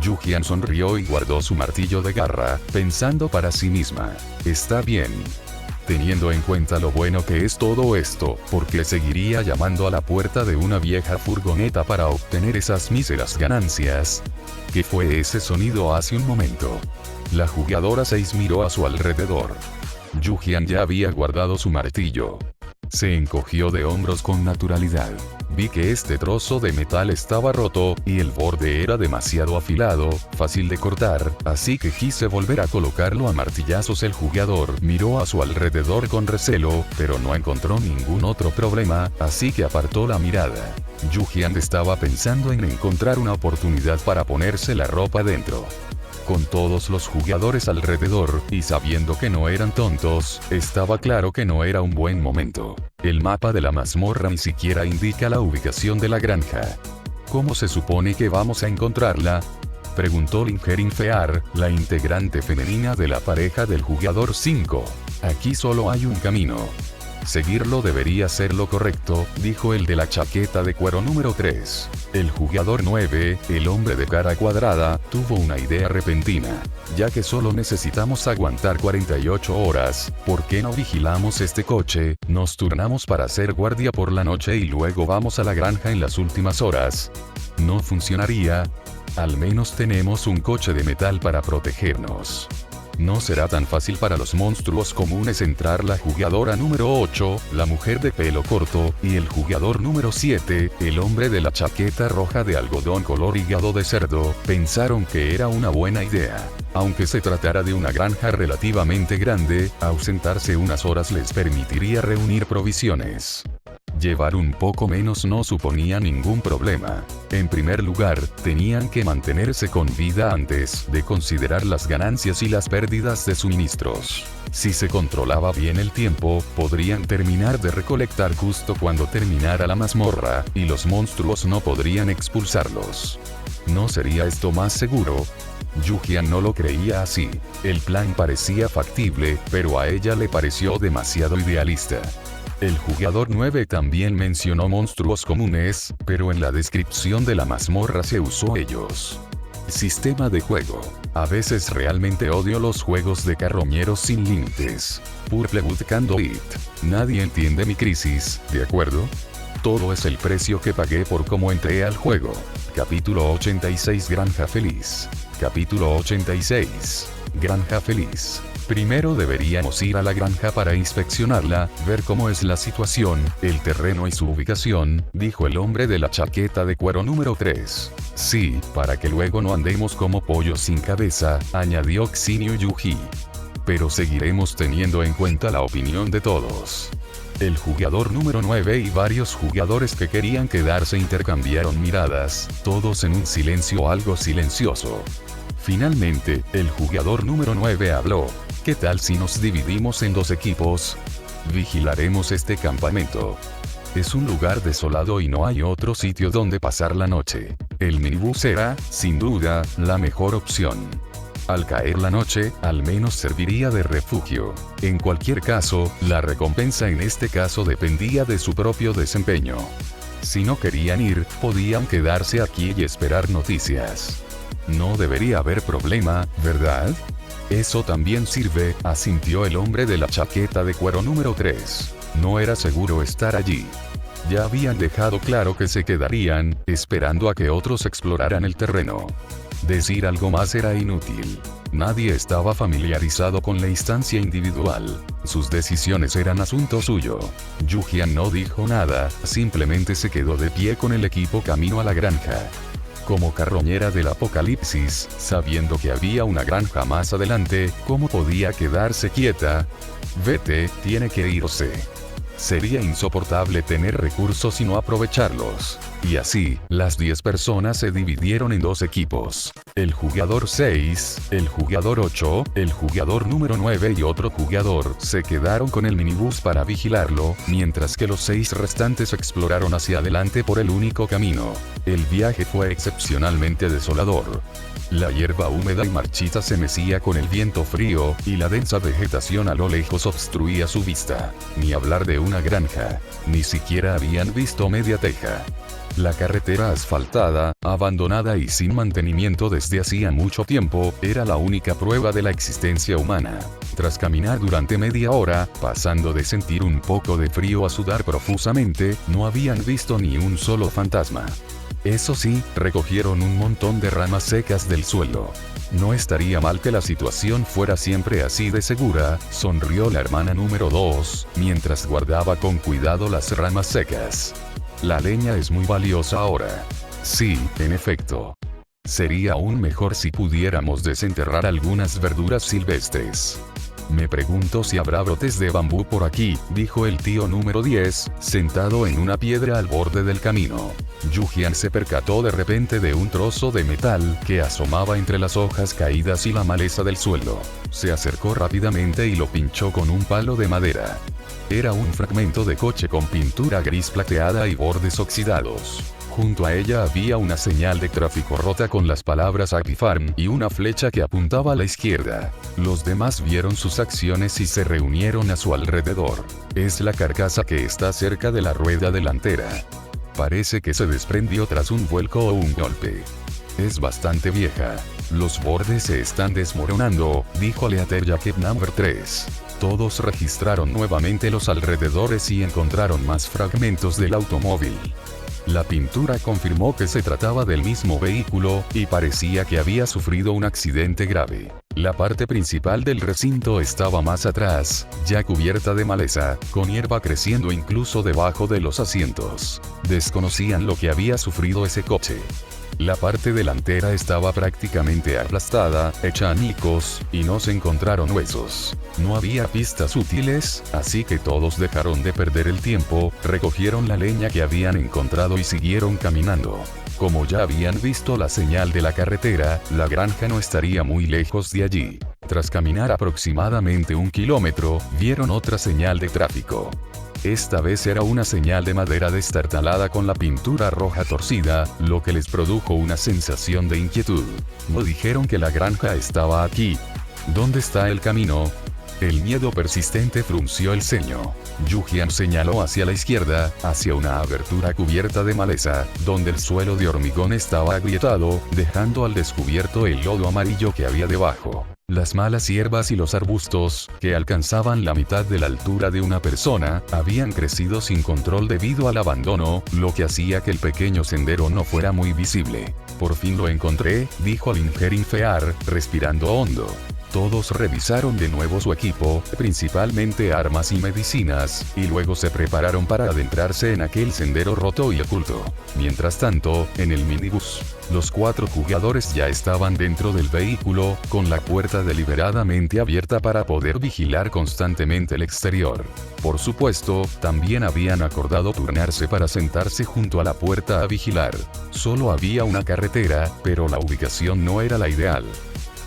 Yujian sonrió y guardó su martillo de garra, pensando para sí misma: está bien. Teniendo en cuenta lo bueno que es todo esto, ¿por qué seguiría llamando a la puerta de una vieja furgoneta para obtener esas míseras ganancias? ¿Qué fue ese sonido hace un momento? La jugadora 6 miró a su alrededor. Yujian ya había guardado su martillo. Se encogió de hombros con naturalidad. Vi que este trozo de metal estaba roto, y el borde era demasiado afilado, fácil de cortar, así que quise volver a colocarlo a martillazos. El jugador miró a su alrededor con recelo, pero no encontró ningún otro problema, así que apartó la mirada. Yujian estaba pensando en encontrar una oportunidad para ponerse la ropa dentro. Con todos los jugadores alrededor, y sabiendo que no eran tontos, estaba claro que no era un buen momento. El mapa de la mazmorra ni siquiera indica la ubicación de la granja. ¿Cómo se supone que vamos a encontrarla?, preguntó Lingerin Fear, la integrante femenina de la pareja del jugador 5. Aquí solo hay un camino. Seguirlo debería ser lo correcto, dijo el de la chaqueta de cuero número 3. El jugador 9, el hombre de cara cuadrada, tuvo una idea repentina. Ya que solo necesitamos aguantar 48 horas, ¿por qué no vigilamos este coche, nos turnamos para hacer guardia por la noche y luego vamos a la granja en las últimas horas? No funcionaría. Al menos tenemos un coche de metal para protegernos. No será tan fácil para los monstruos comunes entrar. La jugadora número 8, la mujer de pelo corto, y el jugador número 7, el hombre de la chaqueta roja de algodón color hígado de cerdo, pensaron que era una buena idea. Aunque se tratara de una granja relativamente grande, ausentarse unas horas les permitiría reunir provisiones. Llevar un poco menos no suponía ningún problema. En primer lugar, tenían que mantenerse con vida antes de considerar las ganancias y las pérdidas de suministros. Si se controlaba bien el tiempo, podrían terminar de recolectar justo cuando terminara la mazmorra, y los monstruos no podrían expulsarlos. ¿No sería esto más seguro? Yu-Gian no lo creía así. El plan parecía factible, pero a ella le pareció demasiado idealista. El jugador 9 también mencionó monstruos comunes, pero en la descripción de la mazmorra se usó ellos. Sistema de juego. A veces realmente odio los juegos de carroñeros sin límites. Purplewood Cando It. Nadie entiende mi crisis, ¿de acuerdo? Todo es el precio que pagué por cómo entré al juego. Capítulo 86 Granja Feliz. Capítulo 86. Granja Feliz. Primero deberíamos ir a la granja para inspeccionarla, ver cómo es la situación, el terreno y su ubicación, dijo el hombre de la chaqueta de cuero número 3. Sí, para que luego no andemos como pollos sin cabeza, añadió Xinyu Yuji. Pero seguiremos teniendo en cuenta la opinión de todos. El jugador número 9 y varios jugadores que querían quedarse intercambiaron miradas, todos en un silencio algo silencioso. Finalmente, el jugador número 9 habló. ¿Qué tal si nos dividimos en dos equipos? Vigilaremos este campamento. Es un lugar desolado y no hay otro sitio donde pasar la noche. El minibús será, sin duda, la mejor opción. Al caer la noche, al menos serviría de refugio. En cualquier caso, la recompensa en este caso dependía de su propio desempeño. Si no querían ir, podían quedarse aquí y esperar noticias. No debería haber problema, ¿verdad? Eso también sirve, asintió el hombre de la chaqueta de cuero número 3. No era seguro estar allí. Ya habían dejado claro que se quedarían, esperando a que otros exploraran el terreno. Decir algo más era inútil. Nadie estaba familiarizado con la instancia individual. Sus decisiones eran asunto suyo. Yu-Gian no dijo nada, simplemente se quedó de pie con el equipo camino a la granja. Como carroñera del apocalipsis, sabiendo que había una granja más adelante, ¿cómo podía quedarse quieta? Vete, tiene que irse. Sería insoportable tener recursos y no aprovecharlos. Y así, las 10 personas se dividieron en dos equipos. El jugador 6, el jugador 8, el jugador número 9 y otro jugador se quedaron con el minibús para vigilarlo, mientras que los 6 restantes exploraron hacia adelante por el único camino. El viaje fue excepcionalmente desolador. La hierba húmeda y marchita se mecía con el viento frío, y la densa vegetación a lo lejos obstruía su vista. Ni hablar de una granja. Ni siquiera habían visto media teja. La carretera asfaltada, abandonada y sin mantenimiento desde hacía mucho tiempo, era la única prueba de la existencia humana. Tras caminar durante media hora, pasando de sentir un poco de frío a sudar profusamente, no habían visto ni un solo fantasma. Eso sí, recogieron un montón de ramas secas del suelo. No estaría mal que la situación fuera siempre así de segura, sonrió la hermana número 2, mientras guardaba con cuidado las ramas secas. La leña es muy valiosa ahora. Sí, en efecto. Sería aún mejor si pudiéramos desenterrar algunas verduras silvestres. Me pregunto si habrá brotes de bambú por aquí, dijo el tío número 10, sentado en una piedra al borde del camino. Yu-Gian se percató de repente de un trozo de metal que asomaba entre las hojas caídas y la maleza del suelo. Se acercó rápidamente y lo pinchó con un palo de madera. Era un fragmento de coche con pintura gris plateada y bordes oxidados. Junto a ella había una señal de tráfico rota con las palabras Happy Farm y una flecha que apuntaba a la izquierda. Los demás vieron sus acciones y se reunieron a su alrededor. Es la carcasa que está cerca de la rueda delantera. Parece que se desprendió tras un vuelco o un golpe. Es bastante vieja. Los bordes se están desmoronando, dijo Leather Jacket Number 3. Todos registraron nuevamente los alrededores y encontraron más fragmentos del automóvil. La pintura confirmó que se trataba del mismo vehículo, y parecía que había sufrido un accidente grave. La parte principal del recinto estaba más atrás, ya cubierta de maleza, con hierba creciendo incluso debajo de los asientos. Desconocían lo que había sufrido ese coche. La parte delantera estaba prácticamente aplastada, hecha añicos, y no se encontraron huesos. No había pistas útiles, así que todos dejaron de perder el tiempo, recogieron la leña que habían encontrado y siguieron caminando. Como ya habían visto la señal de la carretera, la granja no estaría muy lejos de allí. Tras caminar aproximadamente 1 kilómetro, vieron otra señal de tráfico. Esta vez era una señal de madera destartalada con la pintura roja torcida, lo que les produjo una sensación de inquietud. No dijeron que la granja estaba aquí. ¿Dónde está el camino? El miedo persistente frunció el ceño. Yujian señaló hacia la izquierda, hacia una abertura cubierta de maleza, donde el suelo de hormigón estaba agrietado, dejando al descubierto el lodo amarillo que había debajo. Las malas hierbas y los arbustos, que alcanzaban la mitad de la altura de una persona, habían crecido sin control debido al abandono, lo que hacía que el pequeño sendero no fuera muy visible. Por fin lo encontré, dijo Lin Fear, respirando hondo. Todos revisaron de nuevo su equipo, principalmente armas y medicinas, y luego se prepararon para adentrarse en aquel sendero roto y oculto. Mientras tanto, en el minibús, los 4 jugadores ya estaban dentro del vehículo, con la puerta deliberadamente abierta para poder vigilar constantemente el exterior. Por supuesto, también habían acordado turnarse para sentarse junto a la puerta a vigilar. Solo había una carretera, pero la ubicación no era la ideal.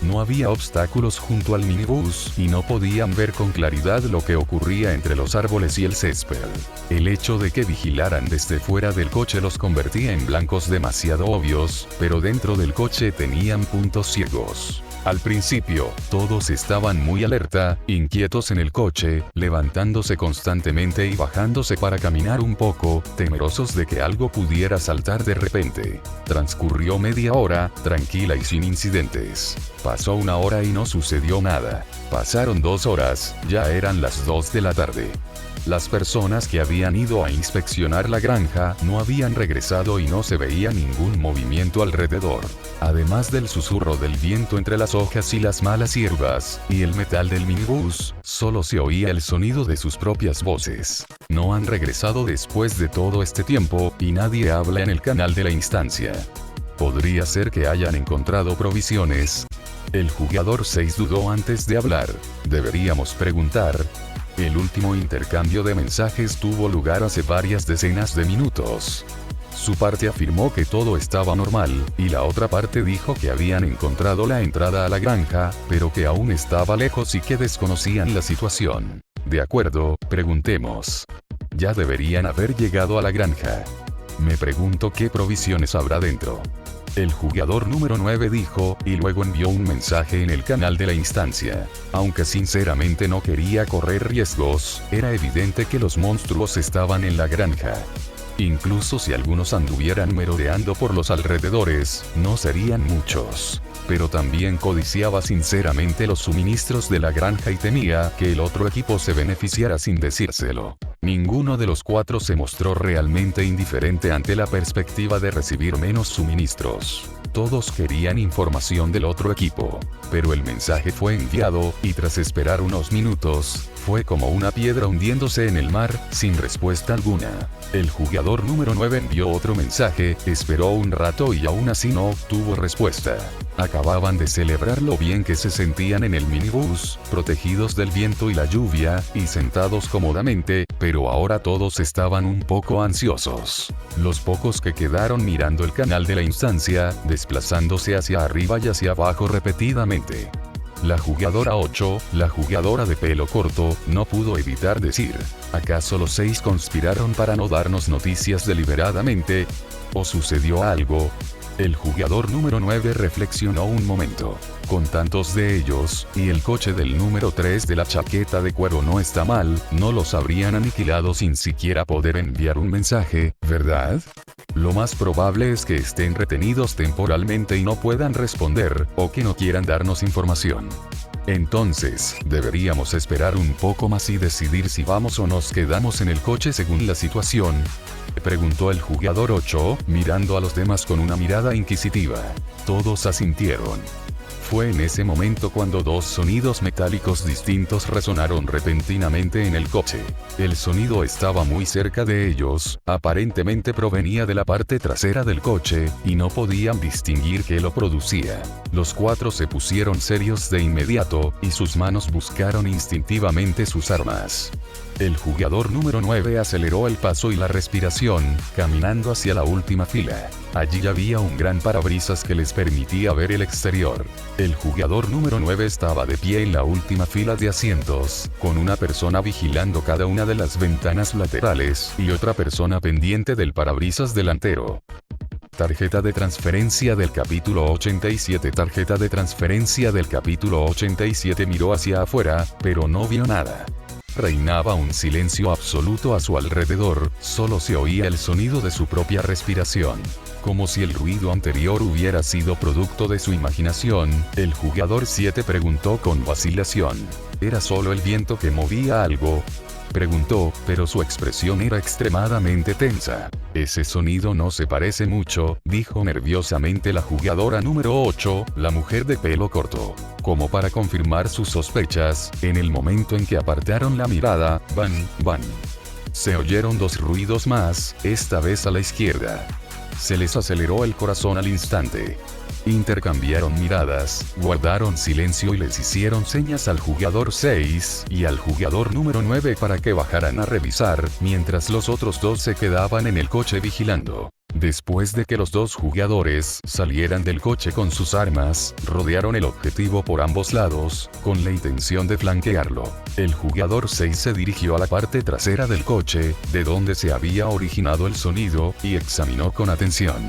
No había obstáculos junto al minibús, y no podían ver con claridad lo que ocurría entre los árboles y el césped. El hecho de que vigilaran desde fuera del coche los convertía en blancos demasiado obvios, pero dentro del coche tenían puntos ciegos. Al principio, todos estaban muy alerta, inquietos en el coche, levantándose constantemente y bajándose para caminar un poco, temerosos de que algo pudiera saltar de repente. Transcurrió media hora, tranquila y sin incidentes. Pasó 1 hora y no sucedió nada. Pasaron 2 horas, ya eran las 2 de la tarde. Las personas que habían ido a inspeccionar la granja no habían regresado y no se veía ningún movimiento alrededor. Además del susurro del viento entre las hojas y las malas hierbas, y el metal del minibús, solo se oía el sonido de sus propias voces. No han regresado después de todo este tiempo, y nadie habla en el canal de la instancia. Podría ser que hayan encontrado provisiones. El jugador 6 dudó antes de hablar. Deberíamos preguntar. El último intercambio de mensajes tuvo lugar hace varias decenas de minutos. Su parte afirmó que todo estaba normal, y la otra parte dijo que habían encontrado la entrada a la granja, pero que aún estaba lejos y que desconocían la situación. De acuerdo, preguntemos. Ya deberían haber llegado a la granja. Me pregunto qué provisiones habrá dentro. El jugador número 9 dijo, y luego envió un mensaje en el canal de la instancia. Aunque sinceramente no quería correr riesgos, era evidente que los monstruos estaban en la granja. Incluso si algunos anduvieran merodeando por los alrededores, no serían muchos. Pero también codiciaba sinceramente los suministros de la granja y temía que el otro equipo se beneficiara sin decírselo. Ninguno de los 4 se mostró realmente indiferente ante la perspectiva de recibir menos suministros. Todos querían información del otro equipo. Pero el mensaje fue enviado, y tras esperar unos minutos, fue como una piedra hundiéndose en el mar, sin respuesta alguna. El jugador número 9 envió otro mensaje, esperó un rato y aún así no obtuvo respuesta. Acababan de celebrar lo bien que se sentían en el minibús, protegidos del viento y la lluvia, y sentados cómodamente, pero ahora todos estaban un poco ansiosos. Los pocos que quedaron mirando el canal de la instancia, desplazándose hacia arriba y hacia abajo repetidamente. La jugadora 8, la jugadora de pelo corto, no pudo evitar decir, ¿acaso los 6 conspiraron para no darnos noticias deliberadamente? ¿O sucedió algo? El jugador número 9 reflexionó un momento. Con tantos de ellos, y el coche del número 3 de la chaqueta de cuero no está mal, no los habrían aniquilado sin siquiera poder enviar un mensaje, ¿verdad? Lo más probable es que estén retenidos temporalmente y no puedan responder, o que no quieran darnos información. Entonces, deberíamos esperar un poco más y decidir si vamos o nos quedamos en el coche según la situación. Preguntó el jugador 8, mirando a los demás con una mirada inquisitiva. Todos asintieron. Fue en ese momento cuando dos sonidos metálicos distintos resonaron repentinamente en el coche. El sonido estaba muy cerca de ellos, aparentemente provenía de la parte trasera del coche, y no podían distinguir qué lo producía. Los cuatro se pusieron serios de inmediato, y sus manos buscaron instintivamente sus armas. El jugador número 9 aceleró el paso y la respiración, caminando hacia la última fila. Allí había un gran parabrisas que les permitía ver el exterior. El jugador número 9 estaba de pie en la última fila de asientos, con una persona vigilando cada una de las ventanas laterales y otra persona pendiente del parabrisas delantero. Tarjeta de transferencia del capítulo 87. Tarjeta de transferencia del capítulo 87. Miró hacia afuera, pero no vio nada. Reinaba un silencio absoluto a su alrededor, solo se oía el sonido de su propia respiración. Como si el ruido anterior hubiera sido producto de su imaginación, el jugador 7 preguntó con vacilación. ¿Era solo el viento que movía algo? Preguntó, pero su expresión era extremadamente tensa. Ese sonido no se parece mucho, dijo nerviosamente la jugadora número 8, la mujer de pelo corto. Como para confirmar sus sospechas, en el momento en que apartaron la mirada, van. Se oyeron dos ruidos más, esta vez a la izquierda. Se les aceleró el corazón al instante. Intercambiaron miradas, guardaron silencio y les hicieron señas al jugador 6 y al jugador número 9 para que bajaran a revisar, mientras los otros dos se quedaban en el coche vigilando. Después de que los dos jugadores salieran del coche con sus armas, rodearon el objetivo por ambos lados, con la intención de flanquearlo. El jugador 6 se dirigió a la parte trasera del coche, de donde se había originado el sonido, y examinó con atención.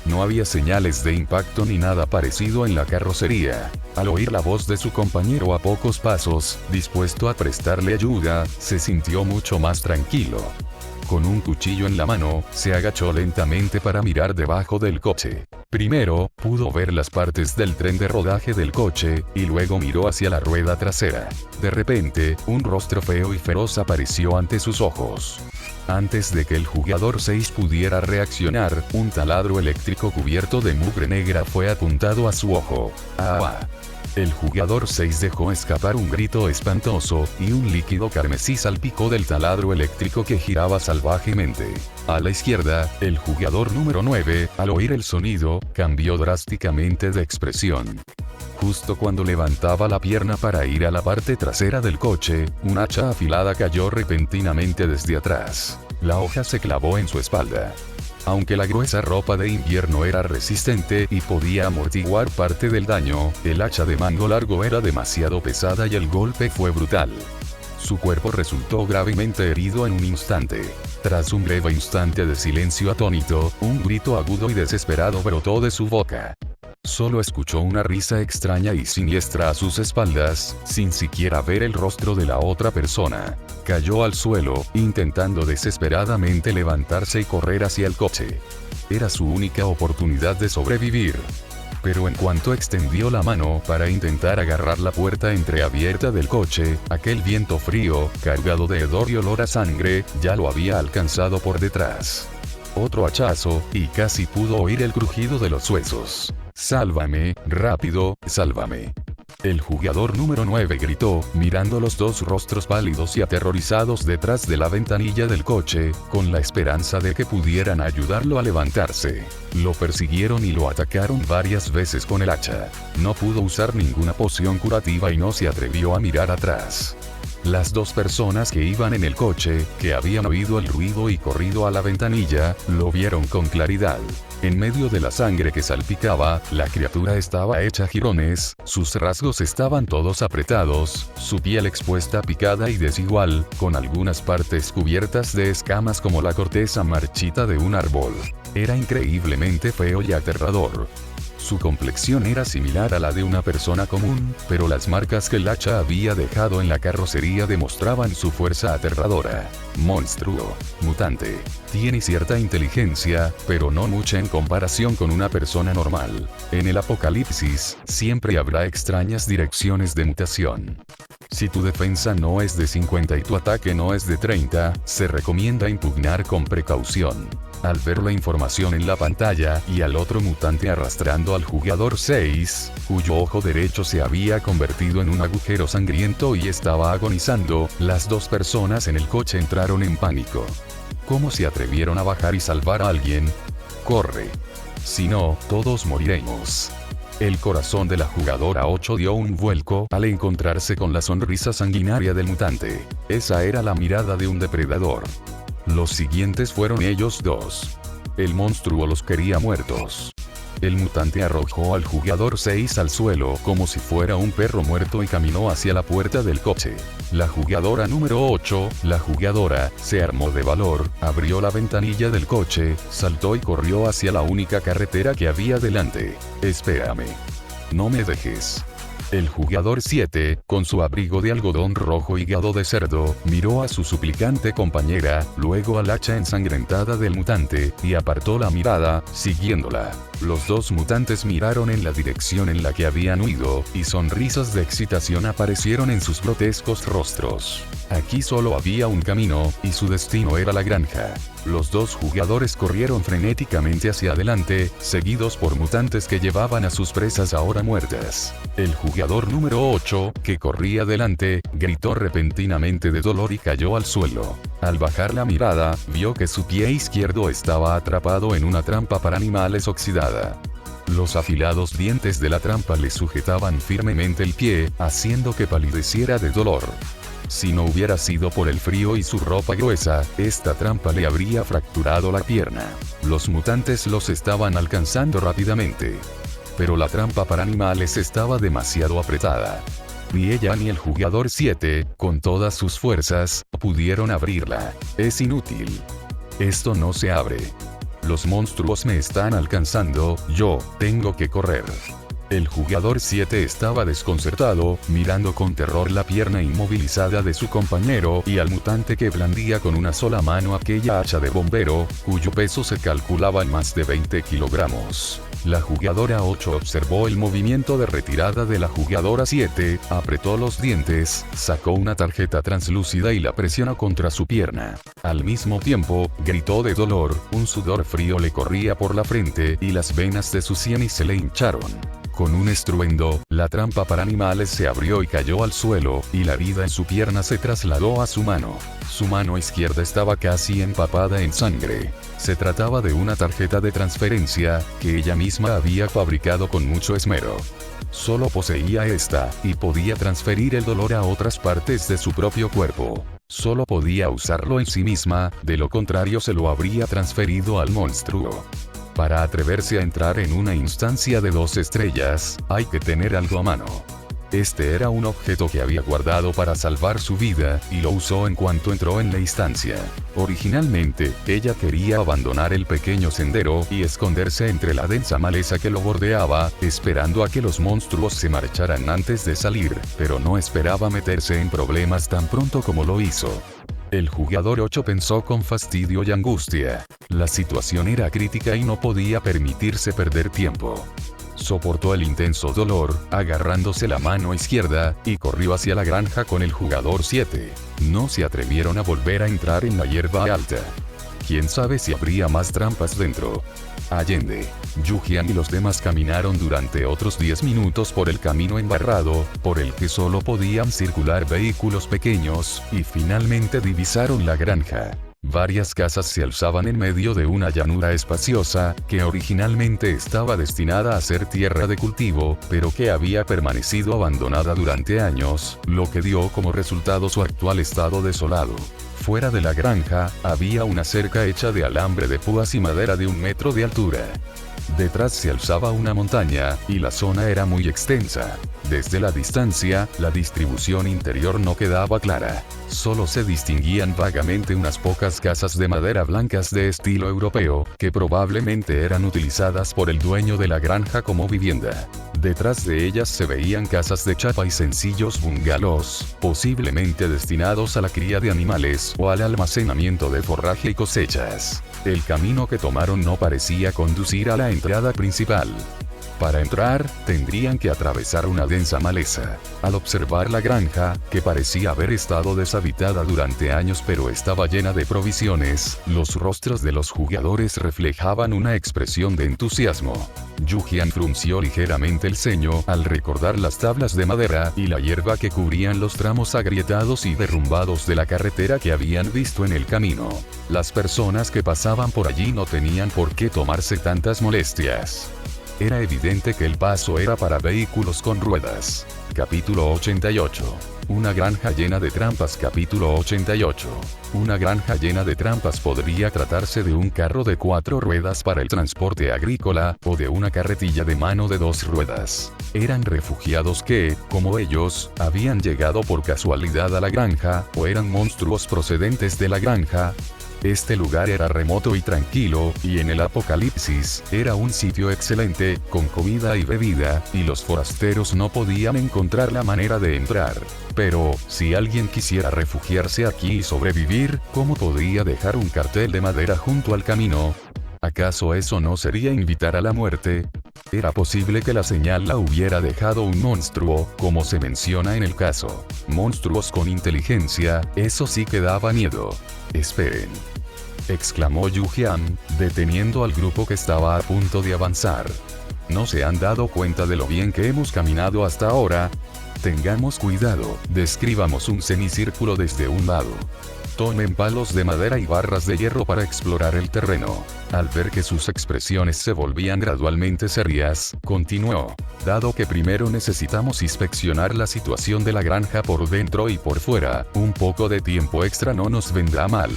No había señales de impacto ni nada parecido en la carrocería. Al oír la voz de su compañero a pocos pasos, dispuesto a prestarle ayuda, se sintió mucho más tranquilo. Con un cuchillo en la mano, se agachó lentamente para mirar debajo del coche. Primero, pudo ver las partes del tren de rodaje del coche, y luego miró hacia la rueda trasera. De repente, un rostro feo y feroz apareció ante sus ojos. Antes de que el jugador 6 pudiera reaccionar, un taladro eléctrico cubierto de mugre negra fue apuntado a su ojo. ¡Ah! El jugador 6 dejó escapar un grito espantoso, y un líquido carmesí salpicó del taladro eléctrico que giraba salvajemente. A la izquierda, el jugador número 9, al oír el sonido, cambió drásticamente de expresión. Justo cuando levantaba la pierna para ir a la parte trasera del coche, un hacha afilada cayó repentinamente desde atrás. La hoja se clavó en su espalda. Aunque la gruesa ropa de invierno era resistente y podía amortiguar parte del daño, el hacha de mango largo era demasiado pesada y el golpe fue brutal. Su cuerpo resultó gravemente herido en un instante. Tras un breve instante de silencio atónito, un grito agudo y desesperado brotó de su boca. Solo escuchó una risa extraña y siniestra a sus espaldas, sin siquiera ver el rostro de la otra persona. Cayó al suelo, intentando desesperadamente levantarse y correr hacia el coche. Era su única oportunidad de sobrevivir. Pero en cuanto extendió la mano para intentar agarrar la puerta entreabierta del coche, aquel viento frío, cargado de hedor y olor a sangre, ya lo había alcanzado por detrás. Otro hachazo, y casi pudo oír el crujido de los huesos. ¡Sálvame, rápido, sálvame! El jugador número 9 gritó, mirando los dos rostros pálidos y aterrorizados detrás de la ventanilla del coche, con la esperanza de que pudieran ayudarlo a levantarse. Lo persiguieron y lo atacaron varias veces con el hacha. No pudo usar ninguna poción curativa y no se atrevió a mirar atrás. Las dos personas que iban en el coche, que habían oído el ruido y corrido a la ventanilla, lo vieron con claridad. En medio de la sangre que salpicaba, la criatura estaba hecha jirones, sus rasgos estaban todos apretados, su piel expuesta picada y desigual, con algunas partes cubiertas de escamas como la corteza marchita de un árbol. Era increíblemente feo y aterrador. Su complexión era similar a la de una persona común, pero las marcas que el hacha había dejado en la carrocería demostraban su fuerza aterradora. Monstruo. Mutante. Tiene cierta inteligencia, pero no mucha en comparación con una persona normal. En el apocalipsis, siempre habrá extrañas direcciones de mutación. Si tu defensa no es de 50 y tu ataque no es de 30, se recomienda impugnar con precaución. Al ver la información en la pantalla y al otro mutante arrastrando al jugador 6, cuyo ojo derecho se había convertido en un agujero sangriento y estaba agonizando, las dos personas en el coche entraron en pánico. ¿Cómo se atrevieron a bajar y salvar a alguien? Corre. Si no, todos moriremos. El corazón de la jugadora 8 dio un vuelco al encontrarse con la sonrisa sanguinaria del mutante. Esa era la mirada de un depredador. Los siguientes fueron ellos dos. El monstruo los quería muertos. El mutante arrojó al jugador 6 al suelo como si fuera un perro muerto y caminó hacia la puerta del coche. La jugadora número 8, la jugadora, se armó de valor, abrió la ventanilla del coche, saltó y corrió hacia la única carretera que había delante. Espérame. No me dejes. El jugador 7, con su abrigo de algodón rojo y hígado de cerdo, miró a su suplicante compañera, luego al hacha ensangrentada del mutante, y apartó la mirada, siguiéndola. Los dos mutantes miraron en la dirección en la que habían huido, y sonrisas de excitación aparecieron en sus grotescos rostros. Aquí solo había un camino, y su destino era la granja. Los dos jugadores corrieron frenéticamente hacia adelante, seguidos por mutantes que llevaban a sus presas ahora muertas. El jugador número 8, que corría delante, gritó repentinamente de dolor y cayó al suelo. Al bajar la mirada, vio que su pie izquierdo estaba atrapado en una trampa para animales oxidada. Los afilados dientes de la trampa le sujetaban firmemente el pie, haciendo que palideciera de dolor. Si no hubiera sido por el frío y su ropa gruesa, esta trampa le habría fracturado la pierna. Los mutantes los estaban alcanzando rápidamente. Pero la trampa para animales estaba demasiado apretada. Ni ella ni el jugador 7, con todas sus fuerzas, pudieron abrirla. Es inútil. Esto no se abre. Los monstruos me están alcanzando, yo tengo que correr. El jugador 7 estaba desconcertado, mirando con terror la pierna inmovilizada de su compañero y al mutante que blandía con una sola mano aquella hacha de bombero, cuyo peso se calculaba en más de 20 kilogramos. La jugadora 8 observó el movimiento de retirada de la jugadora 7, apretó los dientes, sacó una tarjeta translúcida y la presionó contra su pierna. Al mismo tiempo, gritó de dolor, un sudor frío le corría por la frente y las venas de su sienes se le hincharon. Con un estruendo, la trampa para animales se abrió y cayó al suelo, y la herida en su pierna se trasladó a su mano. Su mano izquierda estaba casi empapada en sangre. Se trataba de una tarjeta de transferencia, que ella misma había fabricado con mucho esmero. Solo poseía esta, y podía transferir el dolor a otras partes de su propio cuerpo. Solo podía usarlo en sí misma, de lo contrario se lo habría transferido al monstruo. Para atreverse a entrar en una instancia de 2 estrellas, hay que tener algo a mano. Este era un objeto que había guardado para salvar su vida, y lo usó en cuanto entró en la instancia. Originalmente, ella quería abandonar el pequeño sendero y esconderse entre la densa maleza que lo bordeaba, esperando a que los monstruos se marcharan antes de salir, pero no esperaba meterse en problemas tan pronto como lo hizo. El jugador 8 pensó con fastidio y angustia. La situación era crítica y no podía permitirse perder tiempo. Soportó el intenso dolor, agarrándose la mano izquierda, y corrió hacia la granja con el jugador 7. No se atrevieron a volver a entrar en la hierba alta. Quién sabe si habría más trampas dentro. Allende, Yujian y los demás caminaron durante otros 10 minutos por el camino embarrado, por el que solo podían circular vehículos pequeños, y finalmente divisaron la granja. Varias casas se alzaban en medio de una llanura espaciosa, que originalmente estaba destinada a ser tierra de cultivo, pero que había permanecido abandonada durante años, lo que dio como resultado su actual estado desolado. Fuera de la granja, había una cerca hecha de alambre de púas y madera de 1 metro de altura. Detrás se alzaba una montaña, y la zona era muy extensa. Desde la distancia, la distribución interior no quedaba clara. Solo se distinguían vagamente unas pocas casas de madera blancas de estilo europeo, que probablemente eran utilizadas por el dueño de la granja como vivienda. Detrás de ellas se veían casas de chapa y sencillos bungalows, posiblemente destinados a la cría de animales o al almacenamiento de forraje y cosechas. El camino que tomaron no parecía conducir a la entrada principal. Para entrar, tendrían que atravesar una densa maleza. Al observar la granja, que parecía haber estado deshabitada durante años pero estaba llena de provisiones, los rostros de los jugadores reflejaban una expresión de entusiasmo. Yu-Jian frunció ligeramente el ceño al recordar las tablas de madera y la hierba que cubrían los tramos agrietados y derrumbados de la carretera que habían visto en el camino. Las personas que pasaban por allí no tenían por qué tomarse tantas molestias. Era evidente que el paso era para vehículos con ruedas. Capítulo 88. Una granja llena de trampas. Capítulo 88. Una granja llena de trampas podría tratarse de un carro de 4 ruedas para el transporte agrícola, o de una carretilla de mano de 2 ruedas. Eran refugiados que, como ellos, habían llegado por casualidad a la granja, o eran monstruos procedentes de la granja. Este lugar era remoto y tranquilo, y en el apocalipsis, era un sitio excelente, con comida y bebida, y los forasteros no podían encontrar la manera de entrar. Pero, si alguien quisiera refugiarse aquí y sobrevivir, ¿cómo podría dejar un cartel de madera junto al camino? ¿Acaso eso no sería invitar a la muerte? Era posible que la señal la hubiera dejado un monstruo, como se menciona en el caso. Monstruos con inteligencia, eso sí que daba miedo. Esperen, exclamó Yu-Jian, deteniendo al grupo que estaba a punto de avanzar. ¿No se han dado cuenta de lo bien que hemos caminado hasta ahora? Tengamos cuidado, describamos un semicírculo desde un lado. Tomen palos de madera y barras de hierro para explorar el terreno. Al ver que sus expresiones se volvían gradualmente serias, continuó. Dado que primero necesitamos inspeccionar la situación de la granja por dentro y por fuera, un poco de tiempo extra no nos vendrá mal.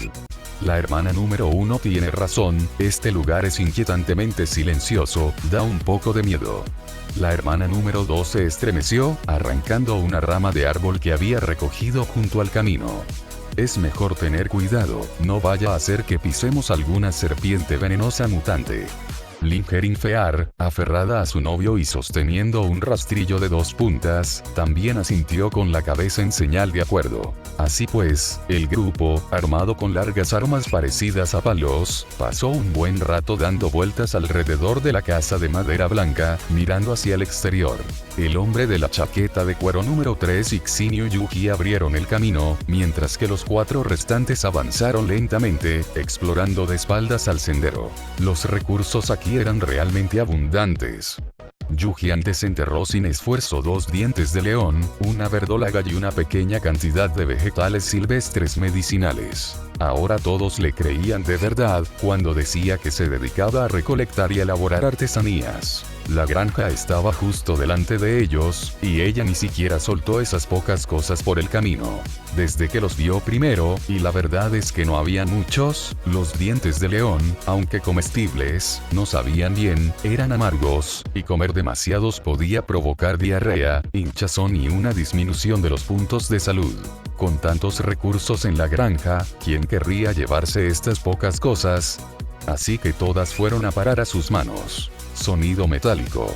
La hermana número 1 tiene razón, este lugar es inquietantemente silencioso, da un poco de miedo. La hermana número 2 se estremeció, arrancando una rama de árbol que había recogido junto al camino. Es mejor tener cuidado, no vaya a ser que pisemos alguna serpiente venenosa mutante. Lingerin Fear, aferrada a su novio y sosteniendo un rastrillo de 2 puntas, también asintió con la cabeza en señal de acuerdo. Así pues, el grupo, armado con largas armas parecidas a palos, pasó un buen rato dando vueltas alrededor de la casa de madera blanca, mirando hacia el exterior. El hombre de la chaqueta de cuero número 3 y Xinyu Yuji abrieron el camino, mientras que los 4 restantes avanzaron lentamente, explorando de espaldas al sendero. Los recursos aquí eran realmente abundantes. Yu-Jian desenterró sin esfuerzo 2 dientes de león, una verdolaga y una pequeña cantidad de vegetales silvestres medicinales. Ahora todos le creían de verdad, cuando decía que se dedicaba a recolectar y elaborar artesanías. La granja estaba justo delante de ellos, y ella ni siquiera soltó esas pocas cosas por el camino. Desde que los vio primero, y la verdad es que no habían muchos, los dientes de león, aunque comestibles, no sabían bien, eran amargos, y comer demasiados podía provocar diarrea, hinchazón y una disminución de los puntos de salud. Con tantos recursos en la granja, ¿quién querría llevarse estas pocas cosas? Así que todas fueron a parar a sus manos. Sonido metálico.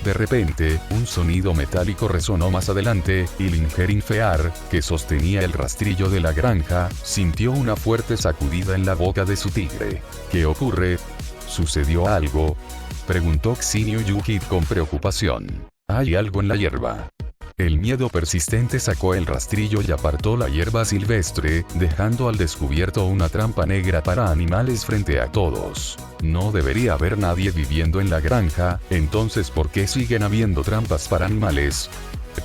De repente, un sonido metálico resonó más adelante, y Lingerin Fear, que sostenía el rastrillo de la granja, sintió una fuerte sacudida en la boca de su tigre. ¿Qué ocurre? ¿Sucedió algo?, preguntó Xinyu Yuji con preocupación. Hay algo en la hierba. El miedo persistente sacó el rastrillo y apartó la hierba silvestre, dejando al descubierto una trampa negra para animales frente a todos. No debería haber nadie viviendo en la granja, entonces ¿por qué siguen habiendo trampas para animales?,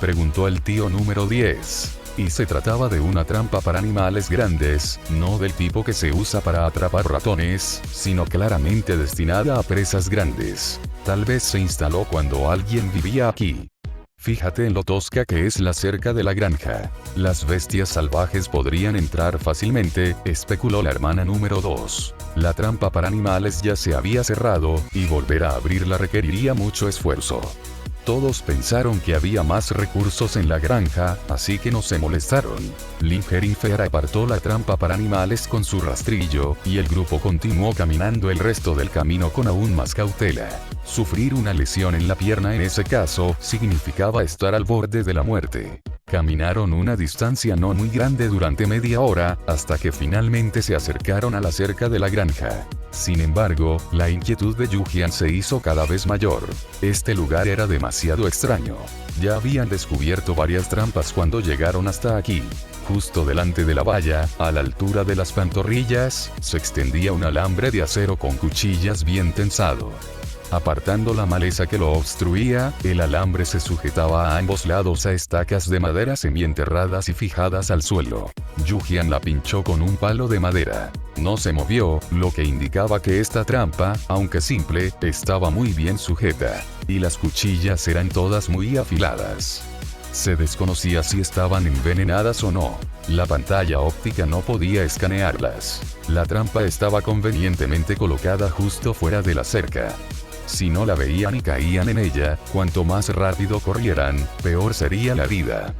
preguntó el tío número 10. Y se trataba de una trampa para animales grandes, no del tipo que se usa para atrapar ratones, sino claramente destinada a presas grandes. Tal vez se instaló cuando alguien vivía aquí. Fíjate en lo tosca que es la cerca de la granja. Las bestias salvajes podrían entrar fácilmente, especuló la hermana número 2. La trampa para animales ya se había cerrado, y volver a abrirla requeriría mucho esfuerzo. Todos pensaron que había más recursos en la granja, así que no se molestaron. Lingerinfer apartó la trampa para animales con su rastrillo, y el grupo continuó caminando el resto del camino con aún más cautela. Sufrir una lesión en la pierna en ese caso significaba estar al borde de la muerte. Caminaron una distancia no muy grande durante media hora, hasta que finalmente se acercaron a la cerca de la granja. Sin embargo, la inquietud de Yujian se hizo cada vez mayor. Este lugar era demasiado extraño. Ya habían descubierto varias trampas cuando llegaron hasta aquí. Justo delante de la valla, a la altura de las pantorrillas, se extendía un alambre de acero con cuchillas bien tensado. Apartando la maleza que lo obstruía, el alambre se sujetaba a ambos lados a estacas de madera semienterradas y fijadas al suelo. Yujian la pinchó con un palo de madera. No se movió, lo que indicaba que esta trampa, aunque simple, estaba muy bien sujeta. Y las cuchillas eran todas muy afiladas. Se desconocía si estaban envenenadas o no. La pantalla óptica no podía escanearlas. La trampa estaba convenientemente colocada justo fuera de la cerca. Si no la veían y caían en ella, cuanto más rápido corrieran, peor sería la vida.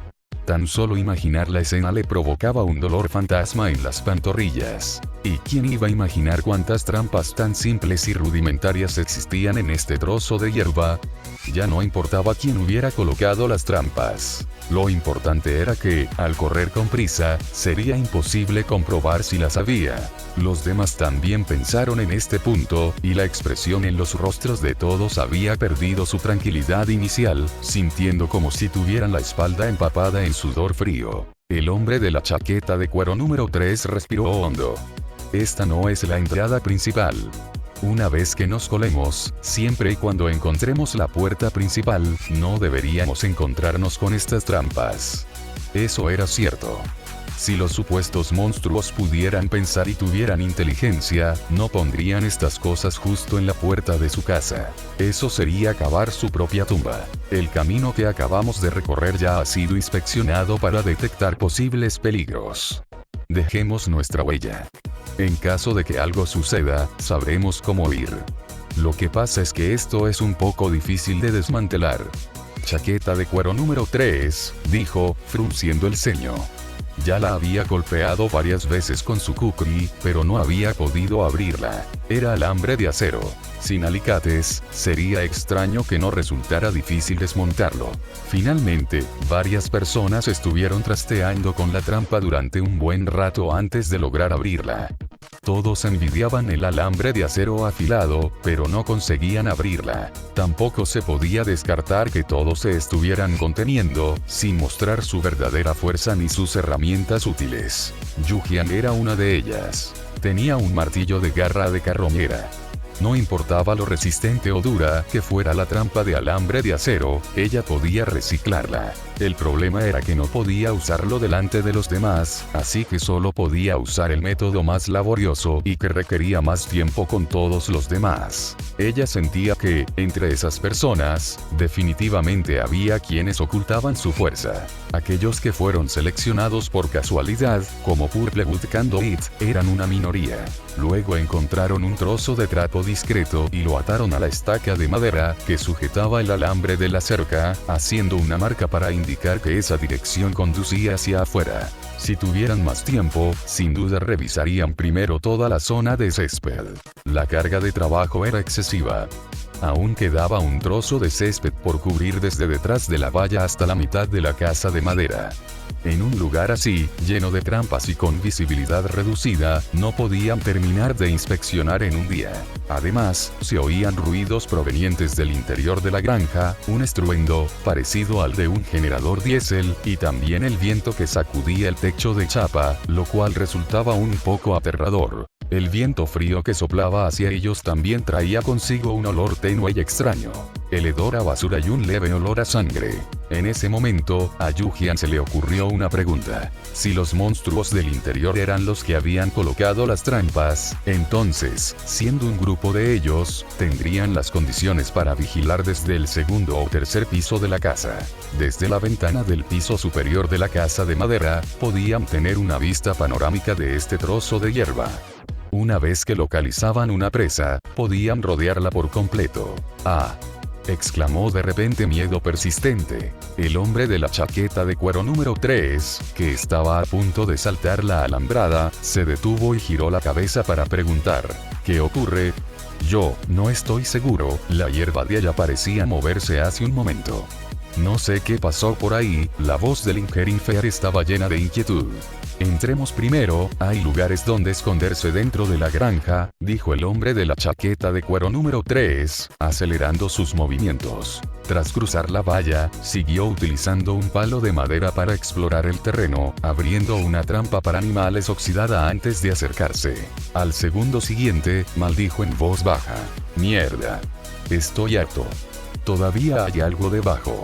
Tan solo imaginar la escena le provocaba un dolor fantasma en las pantorrillas. ¿Y quién iba a imaginar cuántas trampas tan simples y rudimentarias existían en este trozo de hierba? Ya no importaba quién hubiera colocado las trampas. Lo importante era que, al correr con prisa, sería imposible comprobar si las había. Los demás también pensaron en este punto, y la expresión en los rostros de todos había perdido su tranquilidad inicial, sintiendo como si tuvieran la espalda empapada en sudor frío. El hombre de la chaqueta de cuero número 3 respiró hondo. Esta no es la entrada principal. Una vez que nos colemos, siempre y cuando encontremos la puerta principal, no deberíamos encontrarnos con estas trampas. Eso era cierto. Si los supuestos monstruos pudieran pensar y tuvieran inteligencia, no pondrían estas cosas justo en la puerta de su casa. Eso sería cavar su propia tumba. El camino que acabamos de recorrer ya ha sido inspeccionado para detectar posibles peligros. Dejemos nuestra huella. En caso de que algo suceda, sabremos cómo ir. Lo que pasa es que esto es un poco difícil de desmantelar. Chaqueta de cuero número 3, dijo, frunciendo el ceño. Ya la había golpeado varias veces con su kukri, pero no había podido abrirla. Era alambre de acero. Sin alicates, sería extraño que no resultara difícil desmontarlo. Finalmente, varias personas estuvieron trasteando con la trampa durante un buen rato antes de lograr abrirla. Todos envidiaban el alambre de acero afilado, pero no conseguían abrirla. Tampoco se podía descartar que todos se estuvieran conteniendo, sin mostrar su verdadera fuerza ni sus herramientas útiles. Yujian era una de ellas. Tenía un martillo de garra de carroñera. No importaba lo resistente o dura que fuera la trampa de alambre de acero, ella podía reciclarla. El problema era que no podía usarlo delante de los demás, así que solo podía usar el método más laborioso y que requería más tiempo con todos los demás. Ella sentía que, entre esas personas, definitivamente había quienes ocultaban su fuerza. Aquellos que fueron seleccionados por casualidad, como Purplewood Candlelit, eran una minoría. Luego encontraron un trozo de trapo discreto y lo ataron a la estaca de madera que sujetaba el alambre de la cerca, haciendo una marca para indicar que esa dirección conducía hacia afuera. Si tuvieran más tiempo, sin duda revisarían primero toda la zona de césped. La carga de trabajo era excesiva. Aún quedaba un trozo de césped por cubrir desde detrás de la valla hasta la mitad de la casa de madera. En un lugar así, lleno de trampas y con visibilidad reducida, no podían terminar de inspeccionar en un día. Además, se oían ruidos provenientes del interior de la granja, un estruendo, parecido al de un generador diésel, y también el viento que sacudía el techo de chapa, lo cual resultaba un poco aterrador. El viento frío que soplaba hacia ellos también traía consigo un olor tenue y extraño. El hedor a basura y un leve olor a sangre. En ese momento, a Yujian se le ocurrió una pregunta. Si los monstruos del interior eran los que habían colocado las trampas, entonces, siendo un grupo de ellos, tendrían las condiciones para vigilar desde el segundo o tercer piso de la casa. Desde la ventana del piso superior de la casa de madera, podían tener una vista panorámica de este trozo de hierba. Una vez que localizaban una presa, podían rodearla por completo. exclamó de repente Miedo persistente. El hombre de la chaqueta de cuero número 3, que estaba a punto de saltar la alambrada, se detuvo y giró la cabeza para preguntar: ¿qué ocurre? Yo, no estoy seguro, la hierba de allá parecía moverse hace un momento. No sé qué pasó por ahí, la voz del Ingerinfer estaba llena de inquietud. Entremos primero, hay lugares donde esconderse dentro de la granja, dijo el hombre de la chaqueta de cuero número 3, acelerando sus movimientos. Tras cruzar la valla, siguió utilizando un palo de madera para explorar el terreno, abriendo una trampa para animales oxidada antes de acercarse. Al segundo siguiente, maldijo en voz baja: «Mierda. Estoy harto. Todavía hay algo debajo».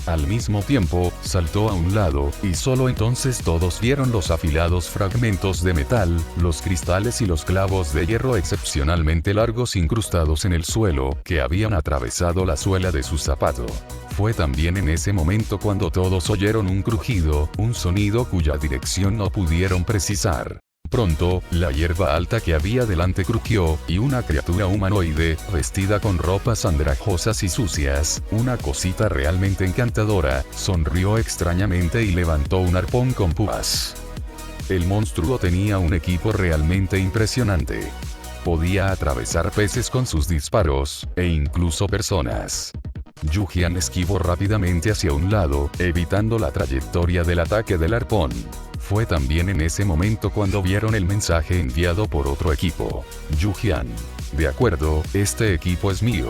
Al mismo tiempo, saltó a un lado, y solo entonces todos vieron los afilados fragmentos de metal, los cristales y los clavos de hierro excepcionalmente largos incrustados en el suelo, que habían atravesado la suela de su zapato. Fue también en ese momento cuando todos oyeron un crujido, un sonido cuya dirección no pudieron precisar. Pronto, la hierba alta que había delante crujió, y una criatura humanoide, vestida con ropas andrajosas y sucias, una cosita realmente encantadora, sonrió extrañamente y levantó un arpón con púas. El monstruo tenía un equipo realmente impresionante. Podía atravesar peces con sus disparos, e incluso personas. Yujian esquivó rápidamente hacia un lado, evitando la trayectoria del ataque del arpón. Fue también en ese momento cuando vieron el mensaje enviado por otro equipo. Yujian: de acuerdo, este equipo es mío.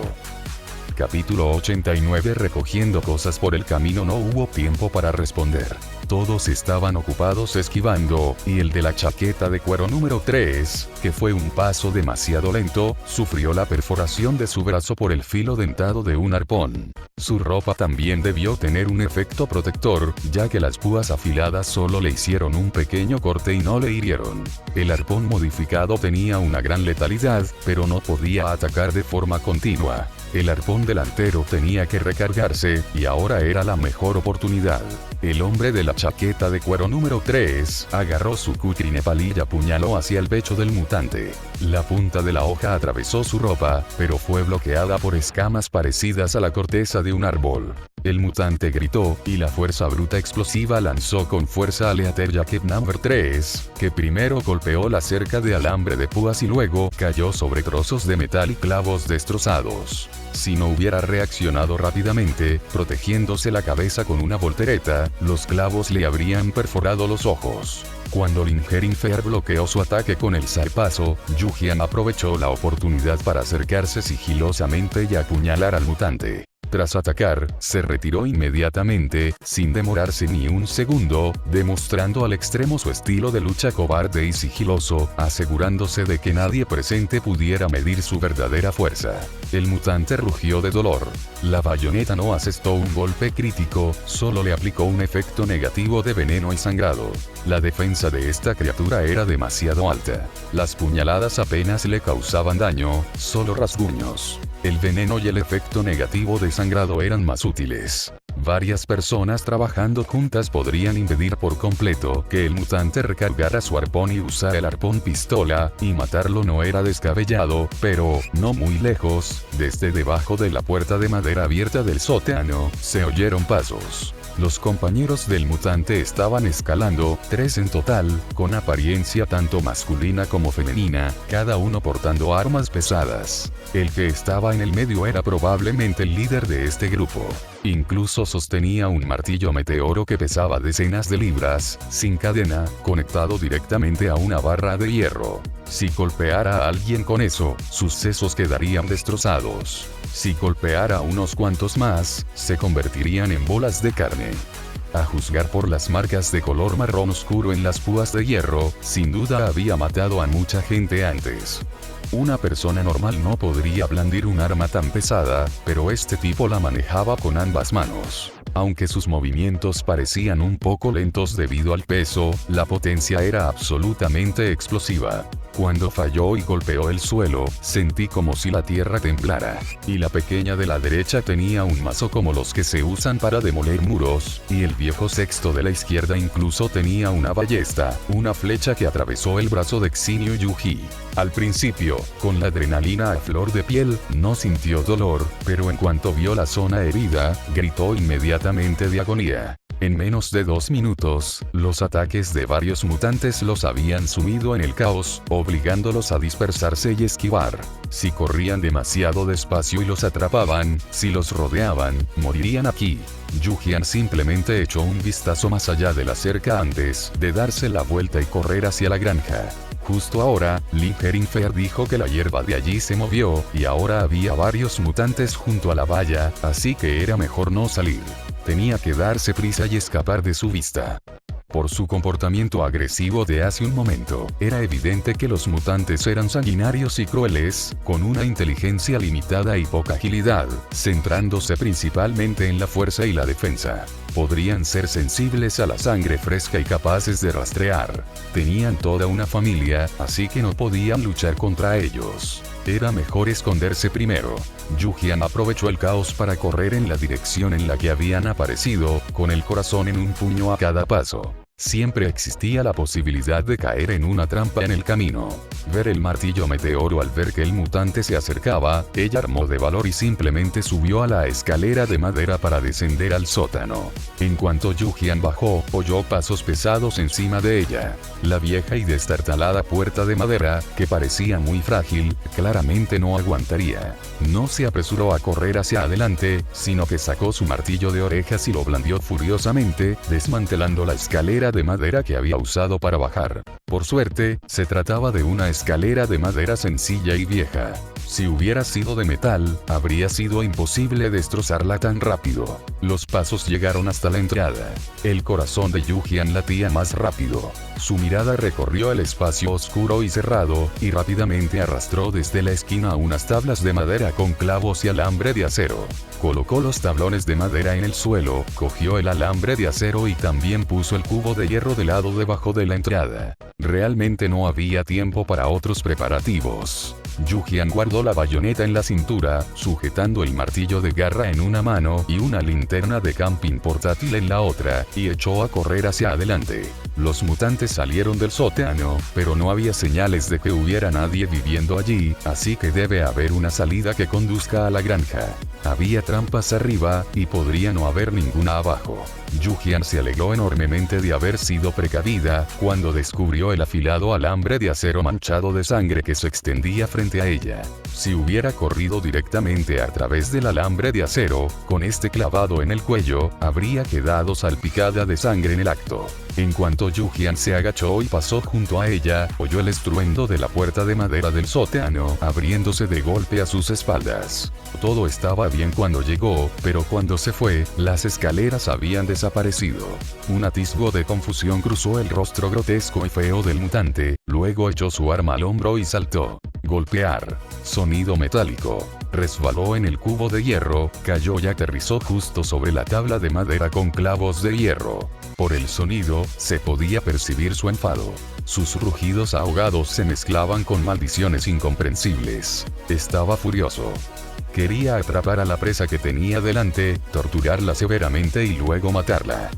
Capítulo 89. Recogiendo cosas por el camino. No hubo tiempo para responder. Todos estaban ocupados esquivando, y el de la chaqueta de cuero número 3, que fue un paso demasiado lento, sufrió la perforación de su brazo por el filo dentado de un arpón. Su ropa también debió tener un efecto protector, ya que las púas afiladas solo le hicieron un pequeño corte y no le hirieron. El arpón modificado tenía una gran letalidad, pero no podía atacar de forma continua. El arpón delantero tenía que recargarse, y ahora era la mejor oportunidad. El hombre de la chaqueta de cuero número 3, agarró su kukri nepalí y apuñaló hacia el pecho del mutante. La punta de la hoja atravesó su ropa, pero fue bloqueada por escamas parecidas a la corteza de un árbol. El mutante gritó, y la fuerza bruta explosiva lanzó con fuerza a Leather Jacket Number 3, que primero golpeó la cerca de alambre de púas y luego cayó sobre trozos de metal y clavos destrozados. Si no hubiera reaccionado rápidamente, protegiéndose la cabeza con una voltereta, los clavos le habrían perforado los ojos. Cuando Ingerinfer bloqueó su ataque con el zarpazo, Yujian aprovechó la oportunidad para acercarse sigilosamente y apuñalar al mutante. Tras atacar, se retiró inmediatamente, sin demorarse ni un segundo, demostrando al extremo su estilo de lucha cobarde y sigiloso, asegurándose de que nadie presente pudiera medir su verdadera fuerza. El mutante rugió de dolor. La bayoneta no asestó un golpe crítico, solo le aplicó un efecto negativo de veneno y sangrado. La defensa de esta criatura era demasiado alta. Las puñaladas apenas le causaban daño, solo rasguños. El veneno y el efecto negativo de sangrado eran más útiles. Varias personas trabajando juntas podrían impedir por completo que el mutante recargara su arpón y usara el arpón pistola, y matarlo no era descabellado, pero, no muy lejos, desde debajo de la puerta de madera abierta del sótano, se oyeron pasos. Los compañeros del mutante estaban escalando, 3 en total, con apariencia tanto masculina como femenina, cada uno portando armas pesadas. El que estaba en el medio era probablemente el líder de este grupo. Incluso sostenía un martillo meteoro que pesaba decenas de libras, sin cadena, conectado directamente a una barra de hierro. Si golpeara a alguien con eso, sus sesos quedarían destrozados. Si golpeara a unos cuantos más, se convertirían en bolas de carne. A juzgar por las marcas de color marrón oscuro en las púas de hierro, sin duda había matado a mucha gente antes. Una persona normal no podría blandir un arma tan pesada, pero este tipo la manejaba con ambas manos. Aunque sus movimientos parecían un poco lentos debido al peso, la potencia era absolutamente explosiva. Cuando falló y golpeó el suelo, sentí como si la tierra temblara. Y la pequeña de la derecha tenía un mazo como los que se usan para demoler muros, y el viejo sexto de la izquierda incluso tenía una ballesta, una flecha que atravesó el brazo de Xinyu Yuji. Al principio, con la adrenalina a flor de piel, no sintió dolor, pero en cuanto vio la zona herida, gritó inmediatamente de agonía. En menos de 2 minutos, los ataques de varios mutantes los habían sumido en el caos, obligándolos a dispersarse y esquivar. Si corrían demasiado despacio y los atrapaban, si los rodeaban, morirían aquí. Yujian simplemente echó un vistazo más allá de la cerca antes de darse la vuelta y correr hacia la granja. Justo ahora, Lin Herinfer dijo que la hierba de allí se movió, y ahora había varios mutantes junto a la valla, así que era mejor no salir. Tenía que darse prisa y escapar de su vista. Por su comportamiento agresivo de hace un momento, era evidente que los mutantes eran sanguinarios y crueles, con una inteligencia limitada y poca agilidad, centrándose principalmente en la fuerza y la defensa. Podrían ser sensibles a la sangre fresca y capaces de rastrear. Tenían toda una familia, así que no podían luchar contra ellos. Era mejor esconderse primero. Yujian aprovechó el caos para correr en la dirección en la que habían aparecido, con el corazón en un puño a cada paso. Siempre existía la posibilidad de caer en una trampa en el camino. Ver el martillo meteoro al ver que el mutante se acercaba, ella armó de valor y simplemente subió a la escalera de madera para descender al sótano. En cuanto Yujian bajó, oyó pasos pesados encima de ella. La vieja y destartalada puerta de madera, que parecía muy frágil, claramente no aguantaría. No se apresuró a correr hacia adelante, sino que sacó su martillo de orejas y lo blandió furiosamente, desmantelando la escalera de madera que había usado para bajar. Por suerte, se trataba de una escalera de madera sencilla y vieja. Si hubiera sido de metal, habría sido imposible destrozarla tan rápido. Los pasos llegaron hasta la entrada. El corazón de Yujian latía más rápido. Su mirada recorrió el espacio oscuro y cerrado, y rápidamente arrastró desde la esquina unas tablas de madera con clavos y alambre de acero. Colocó los tablones de madera en el suelo, cogió el alambre de acero y también puso el cubo de hierro de lado debajo de la entrada. Realmente no había tiempo para otros preparativos. Yujian guardó la bayoneta en la cintura, sujetando el martillo de garra en una mano y una linterna de camping portátil en la otra, y echó a correr hacia adelante. Los mutantes salieron del sótano, pero no había señales de que hubiera nadie viviendo allí, así que debe haber una salida que conduzca a la granja. Había trampas arriba, y podría no haber ninguna abajo. Yujian se alegró enormemente de haber sido precavida, cuando descubrió el afilado alambre de acero manchado de sangre que se extendía frente a ella. Si hubiera corrido directamente a través del alambre de acero, con este clavado en el cuello, habría quedado salpicada de sangre en el acto. En cuanto Yujian se agachó y pasó junto a ella, oyó el estruendo de la puerta de madera del sótano, abriéndose de golpe a sus espaldas. Todo estaba bien cuando llegó, pero cuando se fue, las escaleras habían desaparecido. Un atisbo de confusión cruzó el rostro grotesco y feo del mutante, luego echó su arma al hombro y saltó. Golpear. Sonido metálico. Resbaló en el cubo de hierro, cayó y aterrizó justo sobre la tabla de madera con clavos de hierro. Por el sonido, se podía percibir su enfado. Sus rugidos ahogados se mezclaban con maldiciones incomprensibles. Estaba furioso. Quería atrapar a la presa que tenía delante, torturarla severamente y luego matarla.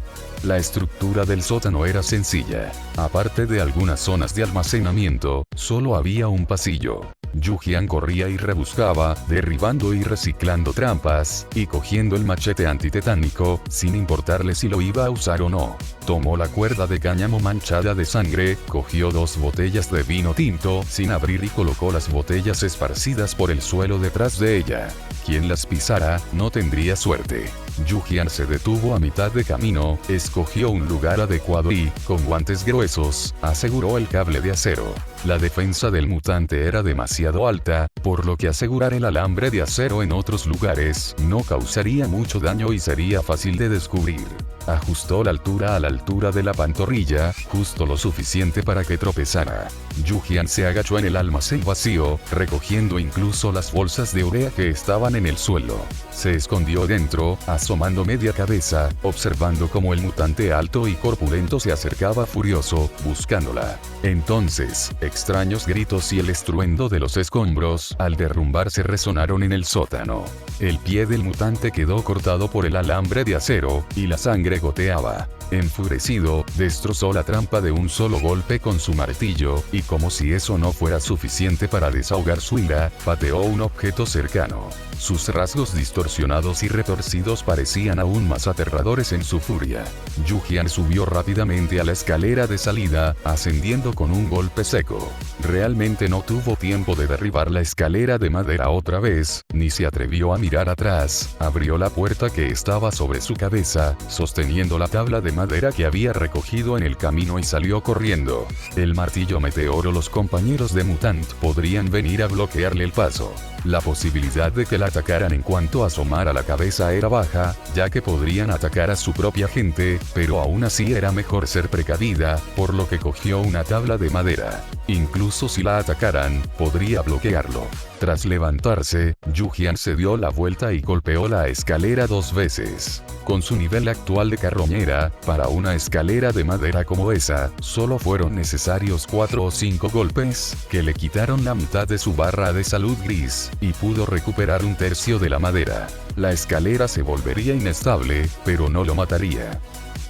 La estructura del sótano era sencilla. Aparte de algunas zonas de almacenamiento, solo había un pasillo. Yujian corría y rebuscaba, derribando y reciclando trampas, y cogiendo el machete antitetánico, sin importarle si lo iba a usar o no. Tomó la cuerda de cáñamo manchada de sangre, cogió 2 botellas de vino tinto sin abrir y colocó las botellas esparcidas por el suelo detrás de ella. Quien las pisara, no tendría suerte. Yujian se detuvo a mitad de camino, escogió un lugar adecuado y, con guantes gruesos, aseguró el cable de acero. La defensa del mutante era demasiado alta, por lo que asegurar el alambre de acero en otros lugares no causaría mucho daño y sería fácil de descubrir. Ajustó la altura a la altura de la pantorrilla, justo lo suficiente para que tropezara. Yujian se agachó en el almacén vacío, recogiendo incluso las bolsas de urea que estaban en el suelo. Se escondió dentro, asomando media cabeza, observando cómo el mutante alto y corpulento se acercaba furioso, buscándola. Entonces, extraños gritos y el estruendo de los escombros, al derrumbarse, resonaron en el sótano. El pie del mutante quedó cortado por el alambre de acero, y la sangre goteaba. Enfurecido, destrozó la trampa de un solo golpe con su martillo, y como si eso no fuera suficiente para desahogar su ira, pateó un objeto cercano. Sus rasgos distorsionados y retorcidos parecían aún más aterradores en su furia. Yu-Jian subió rápidamente a la escalera de salida, ascendiendo con un golpe seco. Realmente no tuvo tiempo de derribar la escalera de madera otra vez, ni se atrevió a mirar atrás. Abrió la puerta que estaba sobre su cabeza, sosteniendo la tabla de madera que había recogido en el camino, y salió corriendo. El martillo meteoro. Los compañeros de Mutant podrían venir a bloquearle el paso. La posibilidad de que la atacaran en cuanto asomara la cabeza era baja, ya que podrían atacar a su propia gente, pero aún así era mejor ser precavida, por lo que cogió una tabla de madera. Incluso si la atacaran, podría bloquearlo. Tras levantarse, Yu-Jian se dio la vuelta y golpeó la escalera 2 veces. Con su nivel actual de carroñera, para una escalera de madera como esa, solo fueron necesarios 4 o 5 golpes, que le quitaron la mitad de su barra de salud gris, y pudo recuperar un tercio de la madera. La escalera se volvería inestable, pero no lo mataría.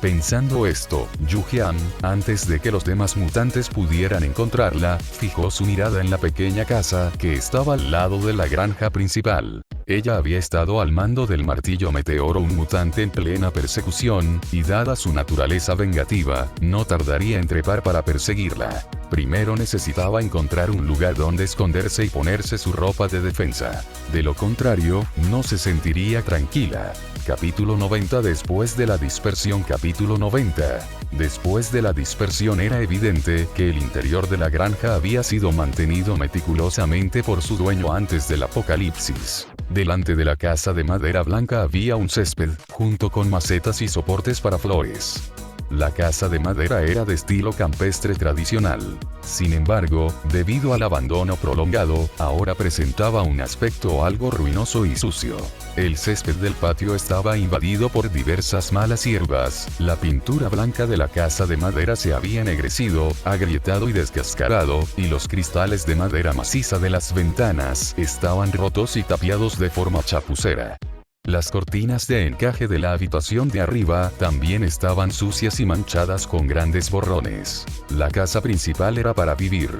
Pensando esto, Yu-Jian, antes de que los demás mutantes pudieran encontrarla, fijó su mirada en la pequeña casa que estaba al lado de la granja principal. Ella había estado al mando del martillo meteoro, un mutante en plena persecución, y dada su naturaleza vengativa, no tardaría en trepar para perseguirla. Primero necesitaba encontrar un lugar donde esconderse y ponerse su ropa de defensa. De lo contrario, no se sentiría tranquila. Capítulo 90. Después de la dispersión. Capítulo 90. Después de la dispersión era evidente que el interior de la granja había sido mantenido meticulosamente por su dueño antes del apocalipsis. Delante de la casa de madera blanca había un césped, junto con macetas y soportes para flores. La casa de madera era de estilo campestre tradicional. Sin embargo, debido al abandono prolongado, ahora presentaba un aspecto algo ruinoso y sucio. El césped del patio estaba invadido por diversas malas hierbas, la pintura blanca de la casa de madera se había ennegrecido, agrietado y descascarado, y los cristales de madera maciza de las ventanas estaban rotos y tapiados de forma chapucera. Las cortinas de encaje de la habitación de arriba también estaban sucias y manchadas con grandes borrones. La casa principal era para vivir.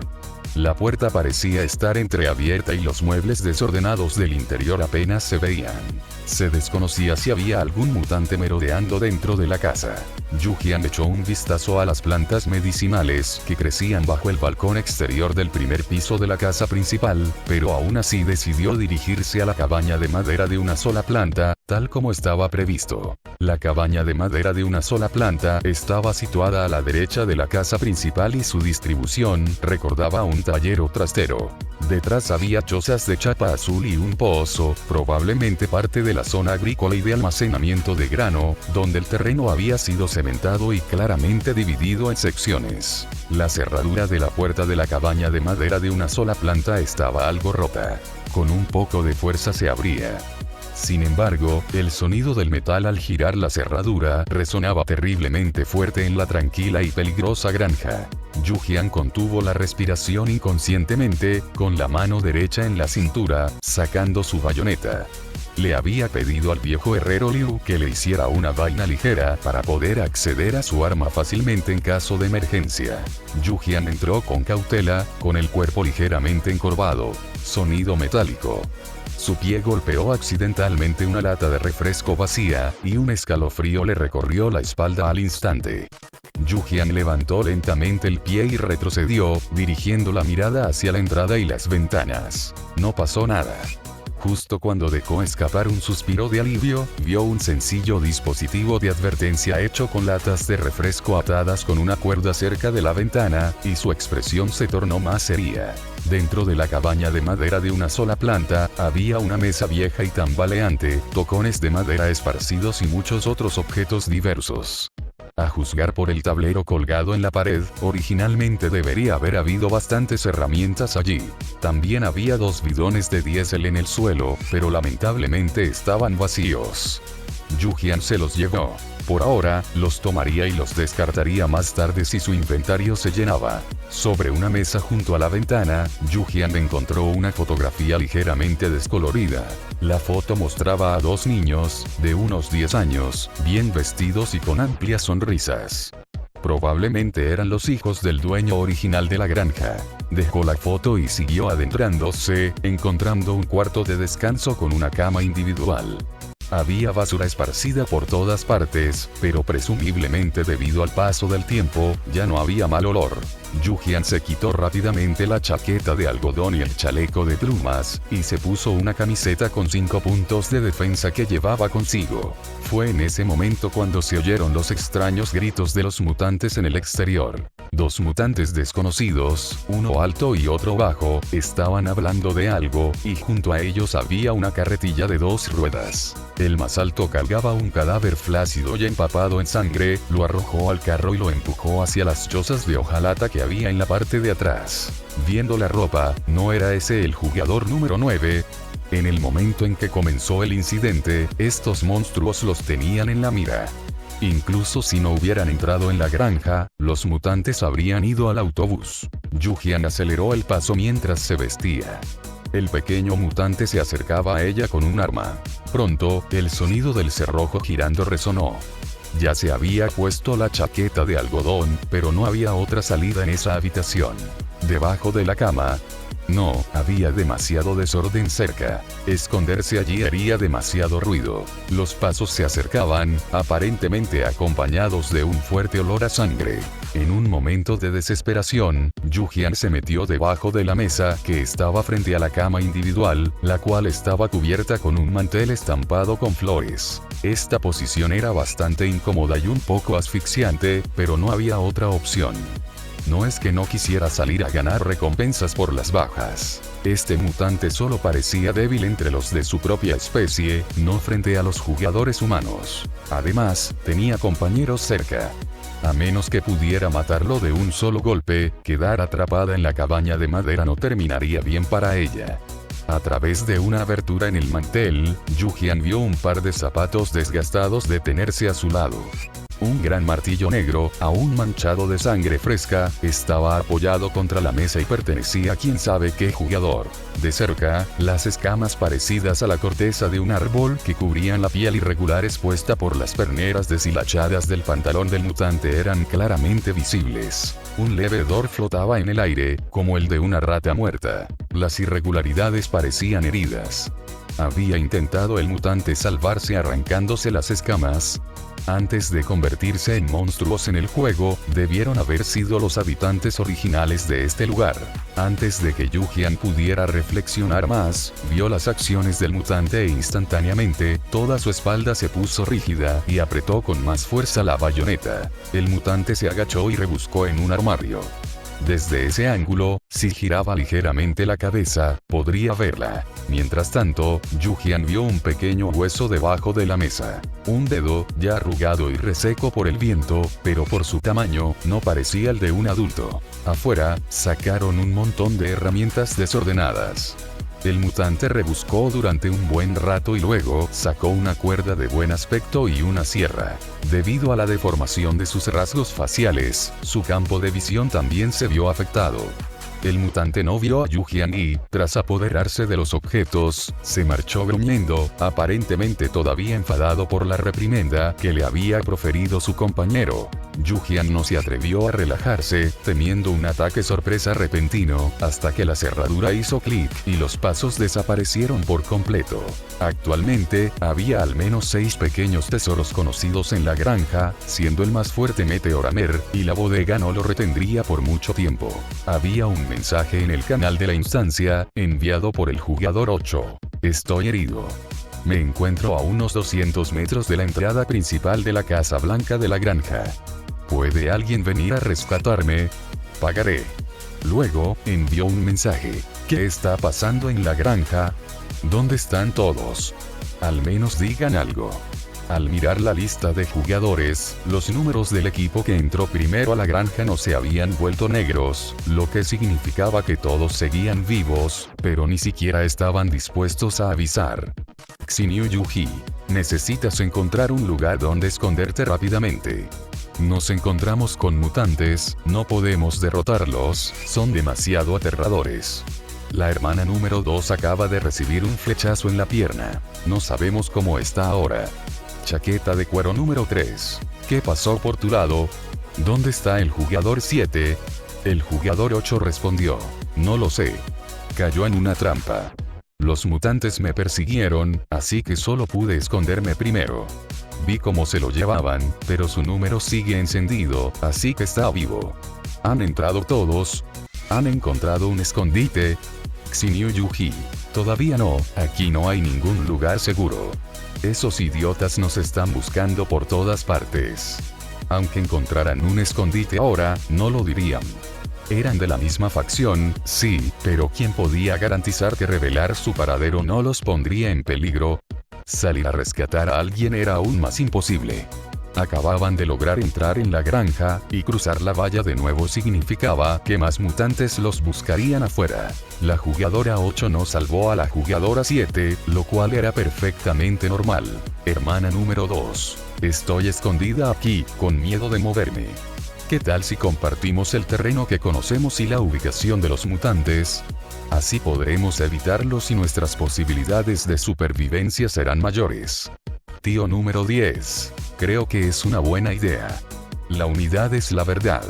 La puerta parecía estar entreabierta y los muebles desordenados del interior apenas se veían. Se desconocía si había algún mutante merodeando dentro de la casa. Yu-Jian echó un vistazo a las plantas medicinales que crecían bajo el balcón exterior del primer piso de la casa principal, pero aún así decidió dirigirse a la cabaña de madera de una sola planta, tal como estaba previsto. La cabaña de madera de una sola planta estaba situada a la derecha de la casa principal y su distribución recordaba un taller o trastero. Detrás había chozas de chapa azul y un pozo, probablemente parte de la zona agrícola y de almacenamiento de grano, donde el terreno había sido cementado y claramente dividido en secciones. La cerradura de la puerta de la cabaña de madera de una sola planta estaba algo rota. Con un poco de fuerza se abría. Sin embargo, el sonido del metal al girar la cerradura resonaba terriblemente fuerte en la tranquila y peligrosa granja. Yu-Jian contuvo la respiración inconscientemente, con la mano derecha en la cintura, sacando su bayoneta. Le había pedido al viejo herrero Liu que le hiciera una vaina ligera para poder acceder a su arma fácilmente en caso de emergencia. Yu-Jian entró con cautela, con el cuerpo ligeramente encorvado. Sonido metálico. Su pie golpeó accidentalmente una lata de refresco vacía, y un escalofrío le recorrió la espalda al instante. Yu-Jian levantó lentamente el pie y retrocedió, dirigiendo la mirada hacia la entrada y las ventanas. No pasó nada. Justo cuando dejó escapar un suspiro de alivio, vio un sencillo dispositivo de advertencia hecho con latas de refresco atadas con una cuerda cerca de la ventana, y su expresión se tornó más seria. Dentro de la cabaña de madera de una sola planta, había una mesa vieja y tambaleante, tocones de madera esparcidos y muchos otros objetos diversos. A juzgar por el tablero colgado en la pared, originalmente debería haber habido bastantes herramientas allí. También había 2 bidones de diésel en el suelo, pero lamentablemente estaban vacíos. Yu-Jian se los llevó. por ahora, los tomaría y los descartaría más tarde si su inventario se llenaba. Sobre una mesa junto a la ventana, Yu-Jian encontró una fotografía ligeramente descolorida. La foto mostraba a dos niños, de unos 10 años, bien vestidos y con amplias sonrisas. Probablemente eran los hijos del dueño original de la granja. Dejó la foto y siguió adentrándose, encontrando un cuarto de descanso con una cama individual. Había basura esparcida por todas partes, pero presumiblemente debido al paso del tiempo, ya no había mal olor. Yu-Jian se quitó rápidamente la chaqueta de algodón y el chaleco de plumas, y se puso una camiseta con 5 puntos de defensa que llevaba consigo. Fue en ese momento cuando se oyeron los extraños gritos de los mutantes en el exterior. Dos mutantes desconocidos, uno alto y otro bajo, estaban hablando de algo, y junto a ellos había una carretilla de 2 ruedas. El más alto cargaba un cadáver flácido y empapado en sangre, lo arrojó al carro y lo empujó hacia las chozas de hojalata que había en la parte de atrás. Viendo la ropa, ¿no era ese el jugador número 9? En el momento en que comenzó el incidente, estos monstruos los tenían en la mira. Incluso si no hubieran entrado en la granja, los mutantes habrían ido al autobús. Yu-Jian aceleró el paso mientras se vestía. El pequeño mutante se acercaba a ella con un arma. Pronto, el sonido del cerrojo girando resonó. Ya se había puesto la chaqueta de algodón, pero no había otra salida en esa habitación. Debajo de la cama, no, había demasiado desorden cerca. Esconderse allí haría demasiado ruido. Los pasos se acercaban, aparentemente acompañados de un fuerte olor a sangre. En un momento de desesperación, Yu-Jian se metió debajo de la mesa que estaba frente a la cama individual, la cual estaba cubierta con un mantel estampado con flores. Esta posición era bastante incómoda y un poco asfixiante, pero no había otra opción. No es que no quisiera salir a ganar recompensas por las bajas. Este mutante solo parecía débil entre los de su propia especie, no frente a los jugadores humanos. Además, tenía compañeros cerca. A menos que pudiera matarlo de un solo golpe, quedar atrapada en la cabaña de madera no terminaría bien para ella. A través de una abertura en el mantel, Yu-Jian vio un par de zapatos desgastados detenerse a su lado. Un gran martillo negro, aún manchado de sangre fresca, estaba apoyado contra la mesa y pertenecía a quién sabe qué jugador. De cerca, las escamas parecidas a la corteza de un árbol que cubrían la piel irregular expuesta por las perneras deshilachadas del pantalón del mutante eran claramente visibles. Un leve hedor flotaba en el aire, como el de una rata muerta. Las irregularidades parecían heridas. ¿Había intentado el mutante salvarse arrancándose las escamas? Antes de convertirse en monstruos en el juego, debieron haber sido los habitantes originales de este lugar. Antes de que Yu-Jian pudiera reflexionar más, vio las acciones del mutante e instantáneamente, toda su espalda se puso rígida y apretó con más fuerza la bayoneta. El mutante se agachó y rebuscó en un armario. Desde ese ángulo, si giraba ligeramente la cabeza, podría verla. Mientras tanto, Yu-Jian vio un pequeño hueso debajo de la mesa. Un dedo, ya arrugado y reseco por el viento, pero por su tamaño, no parecía el de un adulto. Afuera, sacaron un montón de herramientas desordenadas. El mutante rebuscó durante un buen rato y luego sacó una cuerda de buen aspecto y una sierra. Debido a la deformación de sus rasgos faciales, su campo de visión también se vio afectado. El mutante no vio a Yu-Jian y, tras apoderarse de los objetos, se marchó gruñendo, aparentemente todavía enfadado por la reprimenda que le había proferido su compañero. Yu-Jian no se atrevió a relajarse, temiendo un ataque sorpresa repentino, hasta que la cerradura hizo clic y los pasos desaparecieron por completo. Actualmente, había al menos 6 pequeños tesoros conocidos en la granja, siendo el más fuerte Meteoramer, y la bodega no lo retendría por mucho tiempo. Había un mensaje en el canal de la instancia, enviado por el jugador 8. Estoy herido. Me encuentro a unos 200 metros de la entrada principal de la Casa Blanca de la granja. ¿Puede alguien venir a rescatarme? Pagaré. Luego, envió un mensaje. ¿Qué está pasando en la granja? ¿Dónde están todos? Al menos digan algo. Al mirar la lista de jugadores, los números del equipo que entró primero a la granja no se habían vuelto negros, lo que significaba que todos seguían vivos, pero ni siquiera estaban dispuestos a avisar. Xinyu Yuji. Necesitas encontrar un lugar donde esconderte rápidamente. Nos encontramos con mutantes, no podemos derrotarlos, son demasiado aterradores. La hermana número 2 acaba de recibir un flechazo en la pierna. No sabemos cómo está ahora. Chaqueta de cuero número 3. ¿Qué pasó por tu lado? ¿Dónde está el jugador 7? El jugador 8 respondió. No lo sé. Cayó en una trampa. Los mutantes me persiguieron, así que solo pude esconderme primero. Vi cómo se lo llevaban, pero su número sigue encendido, así que está vivo. ¿Han entrado todos? ¿Han encontrado un escondite? Xinyu Yuji. Todavía no, aquí no hay ningún lugar seguro. Esos idiotas nos están buscando por todas partes. Aunque encontraran un escondite ahora, no lo dirían. Eran de la misma facción, sí, pero ¿quién podía garantizar que revelar su paradero no los pondría en peligro? Salir a rescatar a alguien era aún más imposible. Acababan de lograr entrar en la granja, y cruzar la valla de nuevo significaba que más mutantes los buscarían afuera. La jugadora 8 no salvó a la jugadora 7, lo cual era perfectamente normal. Hermana número 2. Estoy escondida aquí, con miedo de moverme. ¿Qué tal si compartimos el terreno que conocemos y la ubicación de los mutantes? Así podremos evitarlos y nuestras posibilidades de supervivencia serán mayores. Tío número 10. Creo que es una buena idea. La unidad es la verdad.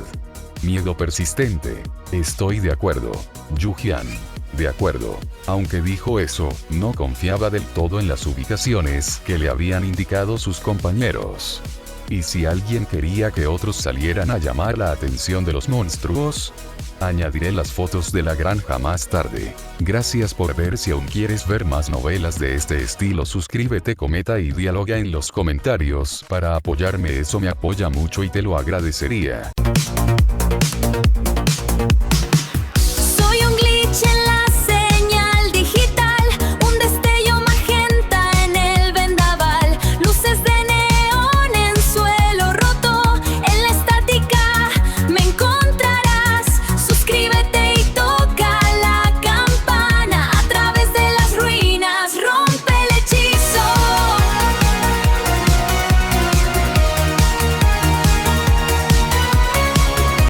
Miedo persistente. Estoy de acuerdo. Yujian. De acuerdo. Aunque dijo eso, no confiaba del todo en las ubicaciones que le habían indicado sus compañeros. ¿Y si alguien quería que otros salieran a llamar la atención de los monstruos? Añadiré las fotos de la granja más tarde. Gracias por ver. Si aún quieres ver más novelas de este estilo, suscríbete, comenta y dialoga en los comentarios para apoyarme. Eso me apoya mucho y te lo agradecería.